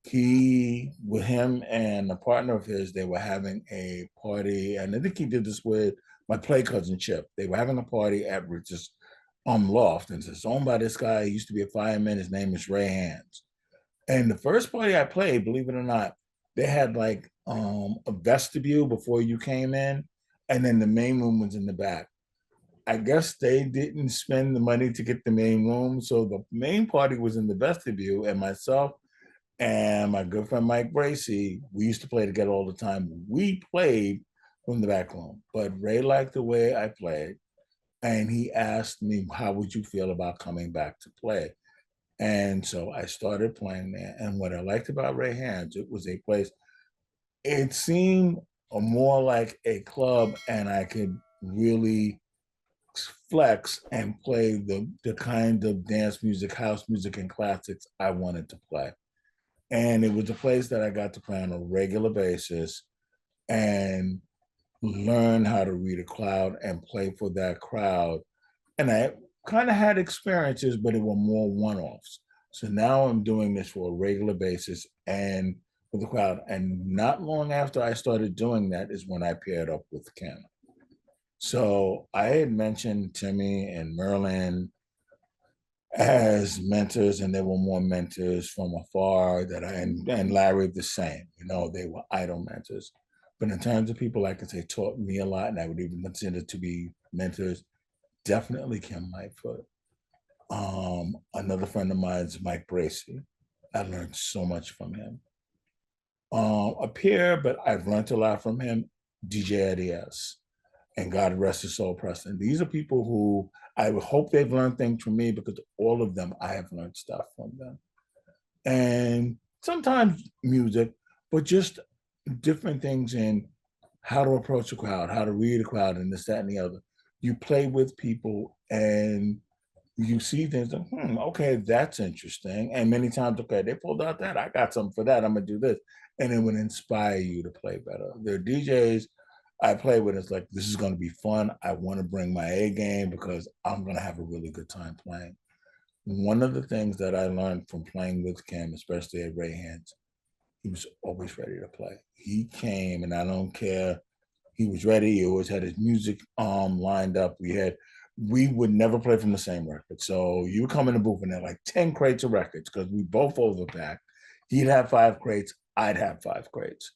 He, with him and a partner of his, they were having a party, and I think he did this with my play cousin Chip. They were having a party at Regis Loft, and it's owned by this guy. He used to be a fireman. His name is Ray Hands. And the first party I played, believe it or not, they had like a vestibule before you came in, and then the main room was in the back. I guess they didn't spend the money to get the main room, so the main party was in the vestibule, and myself and my good friend Mike Bracy, we used to play together all the time. We played from the back room, but Ray liked the way I played, and he asked me, "How would you feel about coming back to play?" And so I started playing there. And what I liked about Ray Hands, it was a place, it seemed more like a club, and I could really flex and play the kind of dance music, house music, and classics I wanted to play. And it was a place that I got to play on a regular basis and learn how to read a crowd and play for that crowd. And I kind of had experiences, but it were more one-offs. So now I'm doing this for a regular basis and with the crowd. And not long after I started doing that is when I paired up with Kim. So I had mentioned Timmy and Merlin as mentors, and they were more mentors from afar that and Larry the same. You know, they were idol mentors. But in terms of people I could say taught me a lot, and I would even consider to be mentors, definitely Kim Lightfoot. Another friend of mine is Mike Bracy. I learned so much from him. A peer, but I've learned a lot from him, DJ Eddie S. And God rest his soul, Preston. These are people who I would hope they've learned things from me, because all of them, I have learned stuff from them. And sometimes music, but just different things in how to approach a crowd, how to read a crowd, and this, that, and the other. You play with people and you see things like, okay, that's interesting. And many times, okay, they pulled out that. I got something for that. I'm going to do this. And it would inspire you to play better. There are DJs I play with. It's like, this is going to be fun. I want to bring my A game because I'm going to have a really good time playing. One of the things that I learned from playing with Kim, especially at Ray Hands, he was always ready to play. He came, and I don't care, he was ready. He always had his music lined up. We would never play from the same record. So you would come in the booth and there like 10 crates of records because we both overpacked. He'd have 5 crates, I'd have 5 crates.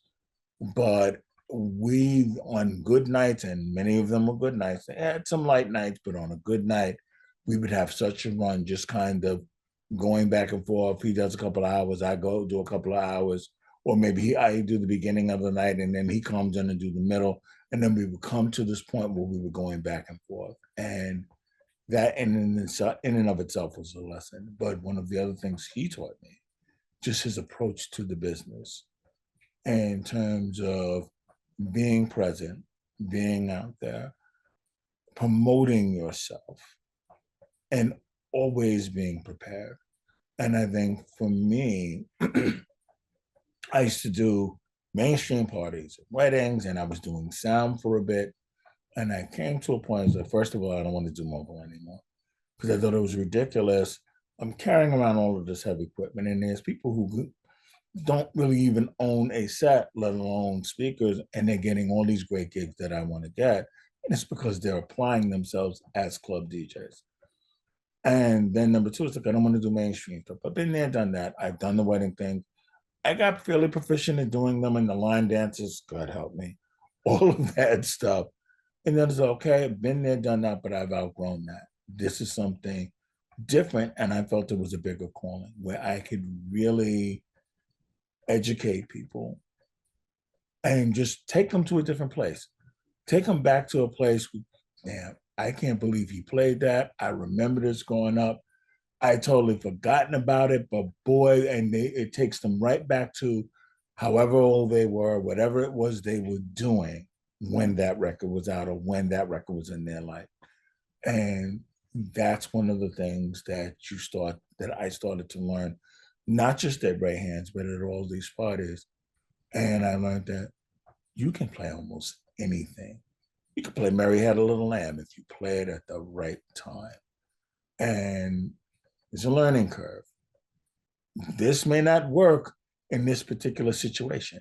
But we, on good nights, and many of them were good nights, they had some light nights, but on a good night, we would have such a run, just kind of going back and forth. He does a couple of hours, I go do a couple of hours, or maybe I do the beginning of the night, and then he comes in and do the middle, and then we would come to this point where we were going back and forth. And that in and of itself was a lesson. But one of the other things he taught me, just his approach to the business in terms of being present, being out there, promoting yourself, and always being prepared. And I think for me, I used to do mainstream parties, weddings, and I was doing sound for a bit. And I came to a point that, first of all, I don't want to do mobile anymore because I thought it was ridiculous. I'm carrying around all of this heavy equipment, and there's people who don't really even own a set, let alone speakers, and they're getting all these great gigs that I want to get. And it's because they're applying themselves as club DJs. And then number two is like, I don't want to do mainstream stuff. I've been there, done that. I've done the wedding thing. I got fairly proficient at doing them, and the line dances, God help me, all of that stuff. And then it's okay, I've been there, done that, but I've outgrown that. This is something different. And I felt it was a bigger calling where I could really educate people and just take them to a different place. Take them back to a place, damn, I can't believe he played that. I remember this growing up. I totally forgotten about it, but boy, and it takes them right back to however old they were, whatever it was they were doing when that record was out or when that record was in their life. And that's one of the things that I started to learn, not just at Ray Hands, but at all these parties. And I learned that you can play almost anything. You can play Mary Had a Little Lamb if you play it at the right time. And it's a learning curve. This may not work in this particular situation,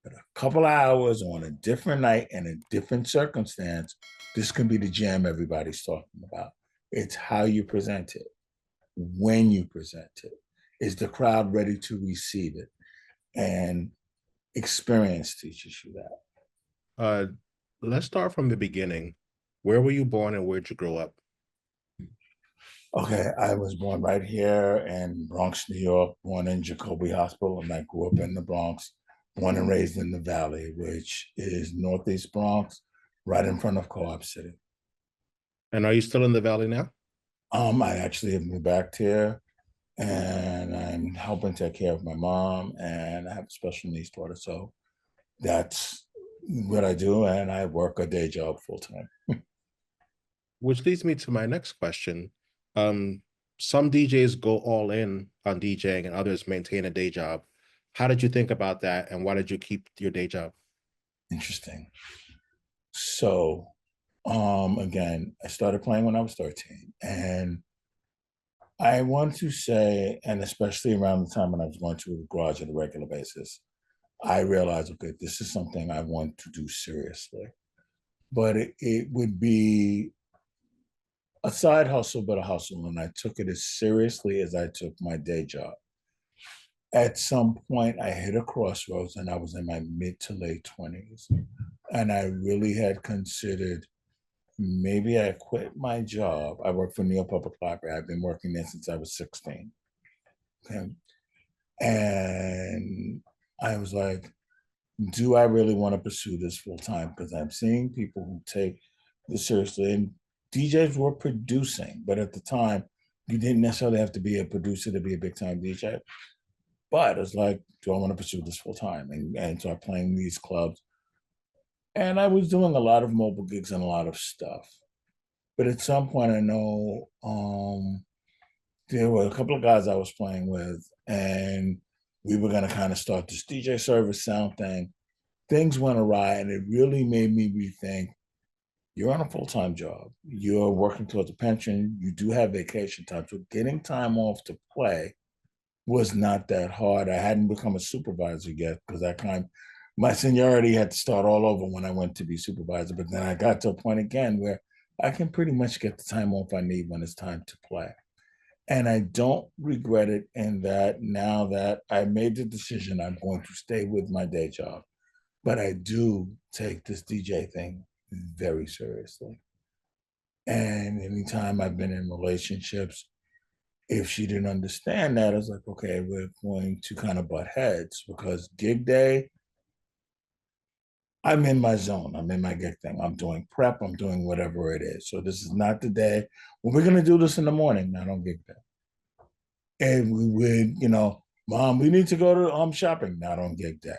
but a couple of hours on a different night and a different circumstance, this can be the jam everybody's talking about. It's how you present it, when you present it. Is the crowd ready to receive it? And experience teaches you that. Let's start from the beginning. Where were you born and where'd you grow up? Okay, I was born right here in Bronx, New York, born in Jacoby Hospital, and I grew up in the Bronx, born and raised in the Valley, which is Northeast Bronx, right in front of Co-op City. And are you still in the Valley now? I actually have moved back here, and I'm helping take care of my mom, and I have a special needs daughter. So that's what I do, and I work a day job full time. Which leads me to my next question. Some DJs go all in on DJing and others maintain a day job. How did you think about that? And why did you keep your day job? Interesting. So, again, I started playing when I was 13, and I want to say, and especially around the time when I was going to the garage on a regular basis, I realized, okay, this is something I want to do seriously. But it would be a side hustle, but a hustle. And I took it as seriously as I took my day job. At some point, I hit a crossroads and I was in my mid to late 20s. And I really had considered maybe I quit my job. I work for New York Public Library. I've been working there since I was 16. Okay. And I was like, do I really want to pursue this full time? Because I'm seeing people who take this seriously. And DJs were producing, but at the time, you didn't necessarily have to be a producer to be a big time DJ. But it's like, do I want to pursue this full time? And start playing these clubs. And I was doing a lot of mobile gigs and a lot of stuff. But at some point, I know there were a couple of guys I was playing with, and we were going to kind of start this DJ service sound thing. Things went awry, and it really made me rethink. You're on a full-time job. You're working towards a pension. You do have vacation time. So getting time off to play was not that hard. I hadn't become a supervisor yet because my seniority had to start all over when I went to be supervisor. But then I got to a point again where I can pretty much get the time off I need when it's time to play. And I don't regret it in that now that I made the decision, I'm going to stay with my day job. But I do take this DJ thing very seriously. And anytime I've been in relationships, if she didn't understand that, I was like, okay, we're going to kind of butt heads because gig day, I'm in my zone. I'm in my gig thing. I'm doing prep. I'm doing whatever it is. So this is not the day. Well, we're going to do this in the morning. I don't gig day. And we would, Mom, we need to go to shopping. Not on gig day,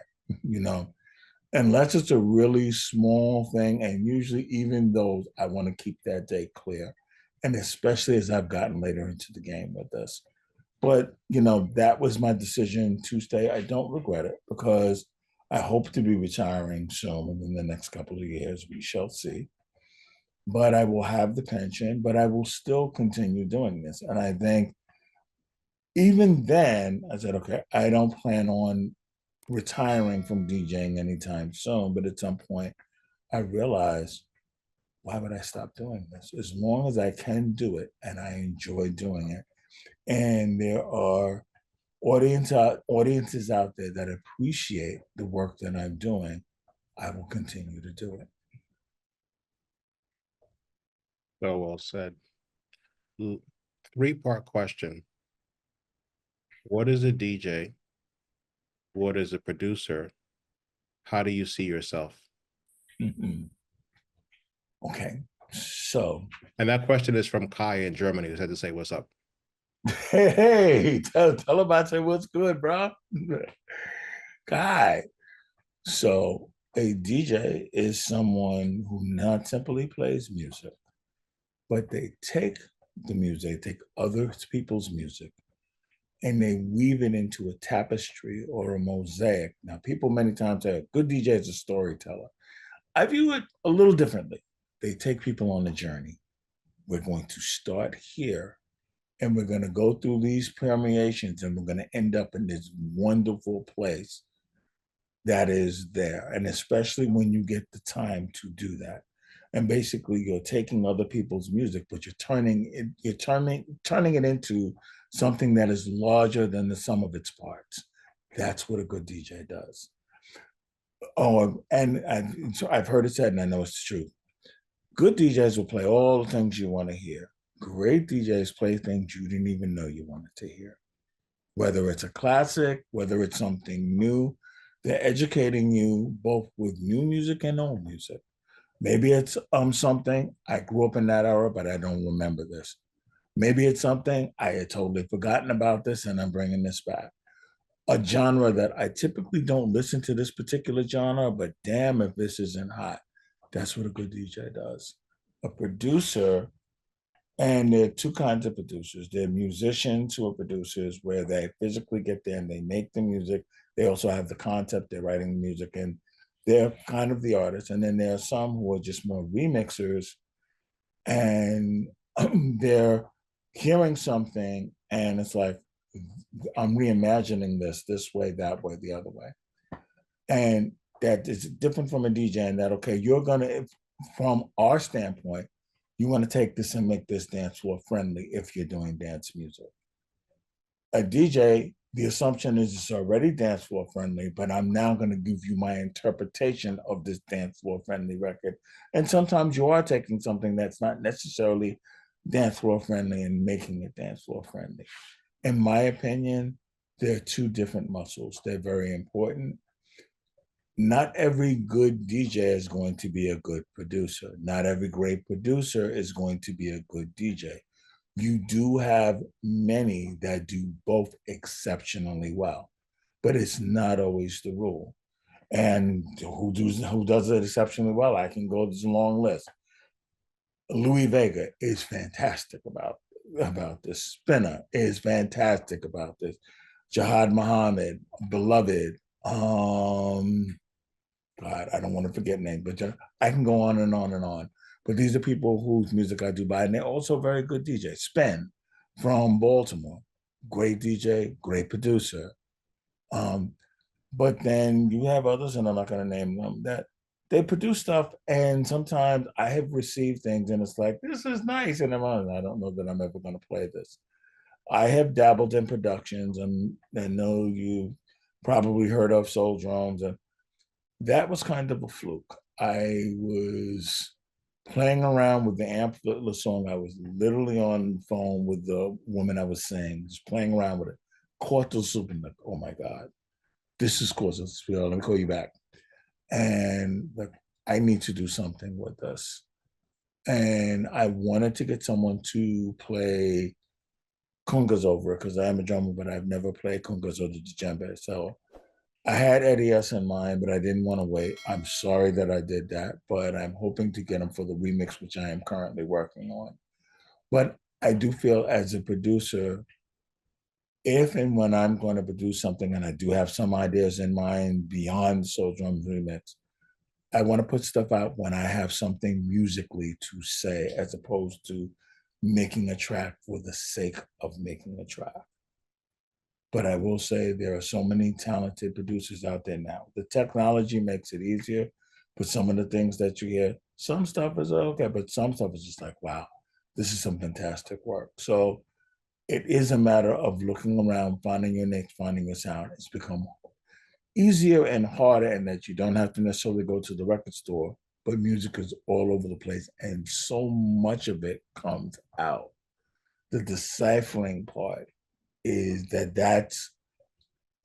unless it's a really small thing. And usually even those, I want to keep that day clear. And especially as I've gotten later into the game with this. But, that was my decision to stay. I don't regret it because I hope to be retiring soon within the next couple of years. We shall see. But I will have the pension, but I will still continue doing this. And I think even then, I said, okay, I don't plan on retiring from DJing anytime soon. But at some point, I realized, why would I stop doing this? As long as I can do it and I enjoy doing it. And there are audiences out there that appreciate the work that I'm doing, I will continue to do it. So well said. Three-part question. What is a DJ? What is a producer? How do you see yourself? Mm-hmm. Okay, so. And that question is from Kai in Germany, who had to say, what's up? Hey, tell him I say what's good, bro. Kai. So a DJ is someone who not simply plays music, but they take the music, take other people's music, and they weave it into a tapestry or a mosaic. Now, people many times say a good DJ is a storyteller. I view it a little differently. They take people on a journey. We're going to start here and we're going to go through these permeations and we're going to end up in this wonderful place that is there. And especially when you get the time to do that. And basically you're taking other people's music, but you're turning it into something that is larger than the sum of its parts. That's what a good DJ does. Oh, and I've heard it said, and I know it's true. Good DJs will play all the things you want to hear. Great DJs play things you didn't even know you wanted to hear. Whether it's a classic, whether it's something new, they're educating you both with new music and old music. Maybe it's something I grew up in that era, but I don't remember this. Maybe it's something I had totally forgotten about this, and I'm bringing this back. A genre that I typically don't listen to this particular genre, but damn if this isn't hot. That's what a good DJ does. A producer, and there are two kinds of producers. There are musicians who are producers where they physically get there and they make the music. They also have the concept, they're writing the music, and they're kind of the artists. And then there are some who are just more remixers and they're hearing something and it's like, I'm reimagining this way, that way, the other way. And that is different from a DJ and that, okay, you're going to, from our standpoint, you want to take this and make this dance floor friendly if you're doing dance music. A DJ, the assumption is it's already dance floor friendly, but I'm now going to give you my interpretation of this dance floor friendly record. And sometimes you are taking something that's not necessarily dance floor friendly and making it dance floor friendly. In my opinion, they're two different muscles. They're very important. Not every good DJ is going to be a good producer. Not every great producer is going to be a good DJ. You do have many that do both exceptionally well, but it's not always the rule. And who does it exceptionally well? I can go this long list. Louis Vega is fantastic about this. Spinner is fantastic about this. Jihad Muhammad, beloved. God, I don't want to forget names, but I can go on and on and on. But these are people whose music I do buy, and they're also very good DJs. Spen from Baltimore, great DJ, great producer. But then you have others, and I'm not going to name them, that they produce stuff, and sometimes I have received things, and it's like, this is nice, and I don't know that I'm ever going to play this. I have dabbled in productions, and I know you probably heard of Soul Drones, and that was kind of a fluke. I was playing around with the amp for the song. I was literally on the phone with the woman I was saying, just playing around with it. Caught the soup and like, oh my God, this is causing spill. Let me call you back. And like, I need to do something with this. And I wanted to get someone to play congas over it because I am a drummer, but I've never played congas or the djembe. So I had Eddie S in mind, but I didn't want to wait. I'm sorry that I did that, but I'm hoping to get him for the remix, which I am currently working on. But I do feel as a producer, if and when I'm going to produce something, and I do have some ideas in mind beyond Soul Drums remix, I want to put stuff out when I have something musically to say, as opposed to making a track for the sake of making a track. But I will say there are so many talented producers out there now. The technology makes it easier, but some of the things that you hear, some stuff is okay, but some stuff is just like, wow, this is some fantastic work. So it is a matter of looking around, finding your niche, finding your sound. It's become easier and harder, and that you don't have to necessarily go to the record store, but music is all over the place, and so much of it comes out. The deciphering part is that's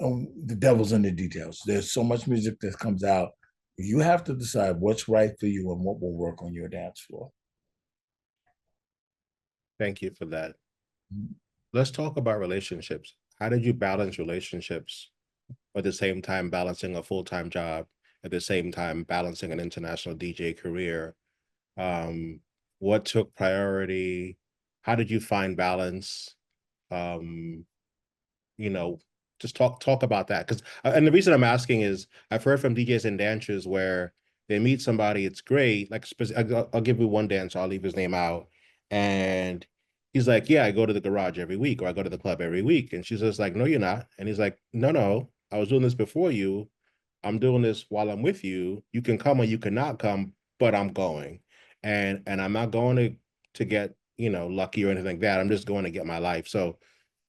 the devil's in the details. There's so much music that comes out. You have to decide what's right for you and what will work on your dance floor. Thank you for that. Let's talk about relationships. How did you balance relationships at the same time balancing a full-time job, at the same time balancing an international DJ career? What took priority? How did you find balance? you know, just talk about that. Because and the reason I'm asking is I've heard from DJs and dancers where they meet somebody, it's great. Like I'll give you one dancer, I'll leave his name out, and he's like, yeah, I go to the garage every week, or I go to the club every week, and she's just like, no, you're not, and he's like, no, I was doing this before you. I'm doing this while I'm with you. You can come or you cannot come, but I'm going, and I'm not going to get lucky or anything like that. I'm just going to get my life. So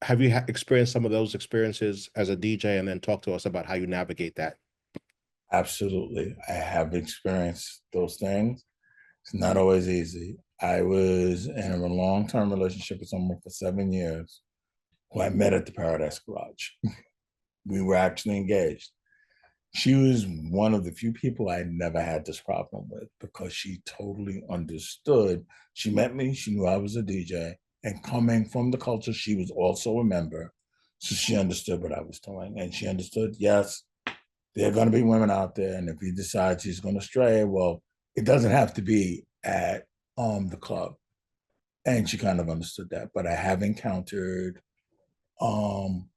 have you experienced some of those experiences as a DJ, and then talk to us about how you navigate that? Absolutely. I have experienced those things. It's not always easy. I was in a long-term relationship with someone for 7 years who I met at the Paradise Garage. We were actually engaged. She was one of the few people I never had this problem with because she totally understood. She met me, she knew I was a DJ, and coming from the culture, she was also a member. So she understood what I was doing. And she understood, yes, there are going to be women out there. And if he decides he's going to stray, well, it doesn't have to be at the club. And she kind of understood that. But I have encountered um,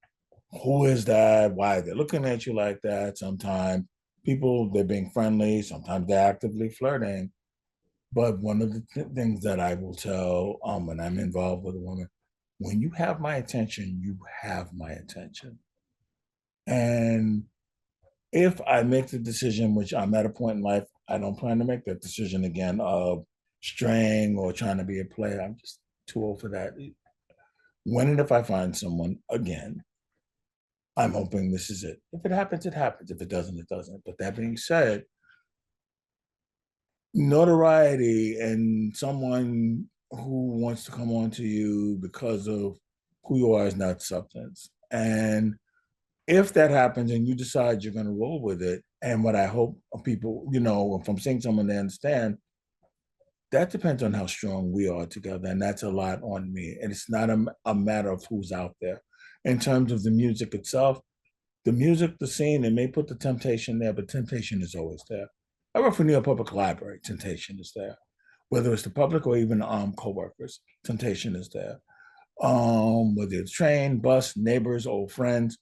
who is that? Why they're looking at you like that? Sometimes people, they're being friendly, sometimes they're actively flirting. But one of the things that I will tell when I'm involved with a woman, when you have my attention, you have my attention. And if I make the decision, which I'm at a point in life, I don't plan to make that decision again of straying or trying to be a player. I'm just too old for that. When and if I find someone again, I'm hoping this is it. If it happens, it happens. If it doesn't, it doesn't. But that being said, notoriety and someone who wants to come on to you because of who you are is not substance. And if that happens and you decide you're going to roll with it, and what I hope people, if I'm seeing someone they understand, that depends on how strong we are together. And that's a lot on me. And it's not a matter of who's out there. In terms of the music itself, the music, the scene, it may put the temptation there, but temptation is always there. I work for New York Public Library. Temptation is there. Whether it's the public or even coworkers, temptation is there. Whether it's train, bus, neighbors, old friends.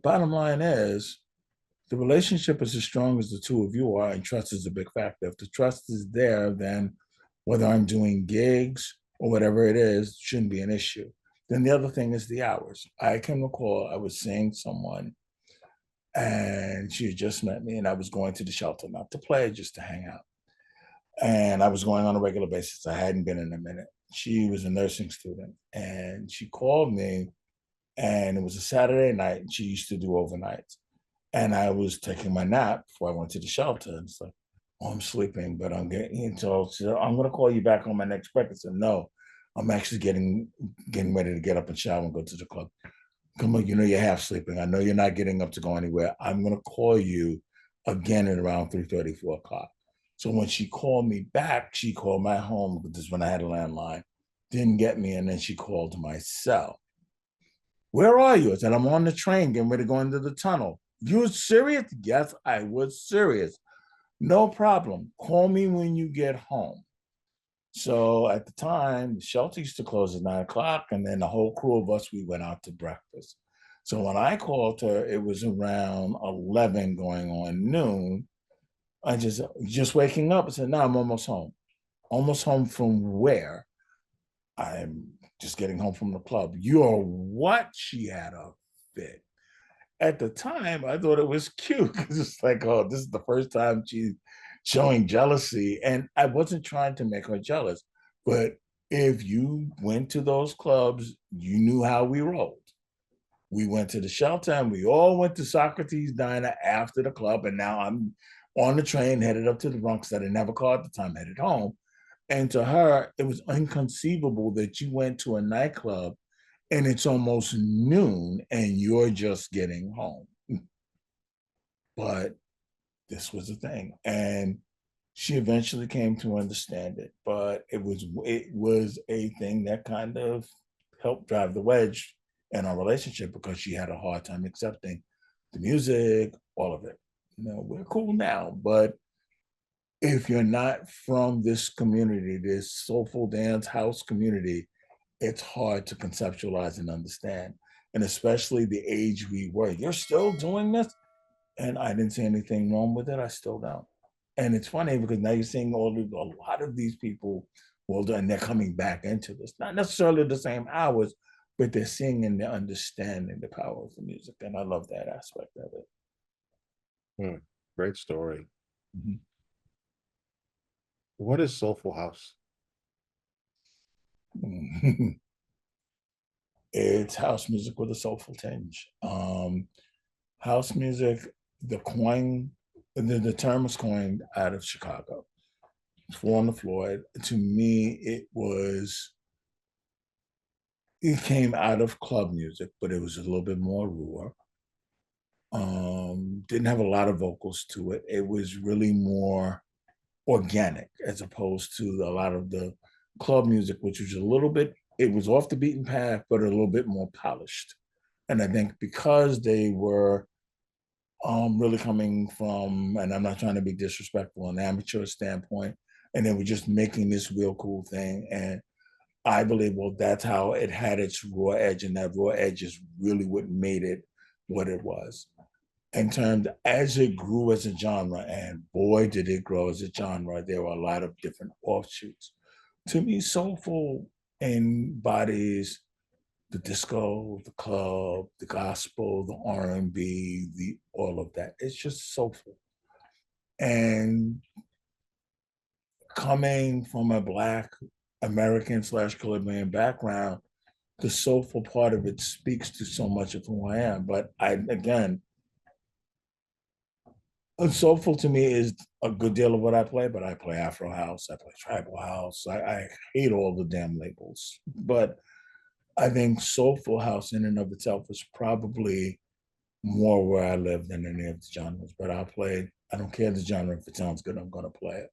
Bottom line is the relationship is as strong as the two of you are, and trust is a big factor. If the trust is there, then whether I'm doing gigs or whatever it is, shouldn't be an issue. Then the other thing is the hours. I can recall I was seeing someone and she had just met me and I was going to the shelter, not to play, just to hang out. And I was going on a regular basis. I hadn't been in a minute. She was a nursing student and she called me and it was a Saturday night. And she used to do overnights. And I was taking my nap before I went to the shelter. And it's like, oh, I'm sleeping, but I'm getting into she said, I'm gonna call you back on my next break. I said, no, I'm actually getting ready to get up and shower and go to the club. Come on, you're half sleeping. I know you're not getting up to go anywhere. I'm gonna call you again at around 3:30, 4 o'clock. So when she called me back, she called my home, because this is when I had a landline, didn't get me, and then she called my cell. Where are you? I said, I'm on the train getting ready to go into the tunnel. You were serious? Yes, I was serious. No problem. Call me when you get home. So at the time, the shelter used to close at 9 o'clock, and then the whole crew of us, we went out to breakfast. So when I called her, it was around 11 going on noon. I just waking up. I said, no, I'm almost home. Almost home from where? I'm just getting home from the club. You're what? She had a fit. At the time, I thought it was cute because it's like, oh, this is the first time she's showing jealousy. And I wasn't trying to make her jealous. But if you went to those clubs, you knew how we rolled. We went to the shelter and we all went to Socrates Diner after the club. And now I'm on the train headed up to the Bronx that I never called at the time, headed home. And to her, it was inconceivable that you went to a nightclub and it's almost noon and you're just getting home. But this was the thing. And she eventually came to understand it. But it was a thing that kind of helped drive the wedge in our relationship because she had a hard time accepting the music, all of it. We're cool now, but if you're not from this community, this soulful dance house community, it's hard to conceptualize and understand. and especially the age we were. You're still doing this? And I didn't see anything wrong with it. I still don't. And it's funny because now you're seeing a lot of these people, well, and they're coming back into this. Not necessarily the same hours, but they're seeing and they're understanding the power of the music. And I love that aspect of it. Great story. Mm-hmm. What is soulful house? It's house music with a soulful tinge. House music, the term was coined out of Chicago. On the Floyd. To me, it came out of club music, but it was a little bit more raw. Didn't have a lot of vocals to it. It was really more organic as opposed to a lot of the club music, which was it was off the beaten path, but a little bit more polished. And I think because they were really coming from, and I'm not trying to be disrespectful, an amateur standpoint, and they were just making this real cool thing. And I believe, well, that's how it had its raw edge, and that raw edge is really what made it what it was. In terms as it grew as a genre, and boy, did it grow as a genre, there were a lot of different offshoots. To me, soulful embodies the disco, the club, the gospel, the R&B, the all of that. It's just soulful. And coming from a Black American / Caribbean background, the soulful part of it speaks to so much of who I am. But soulful to me is a good deal of what I play, but I play Afro house, I play tribal house. I hate all the damn labels. But I think soulful house in and of itself is probably more where I live than any of the genres. But I don't care the genre. If it sounds good, I'm going to play it.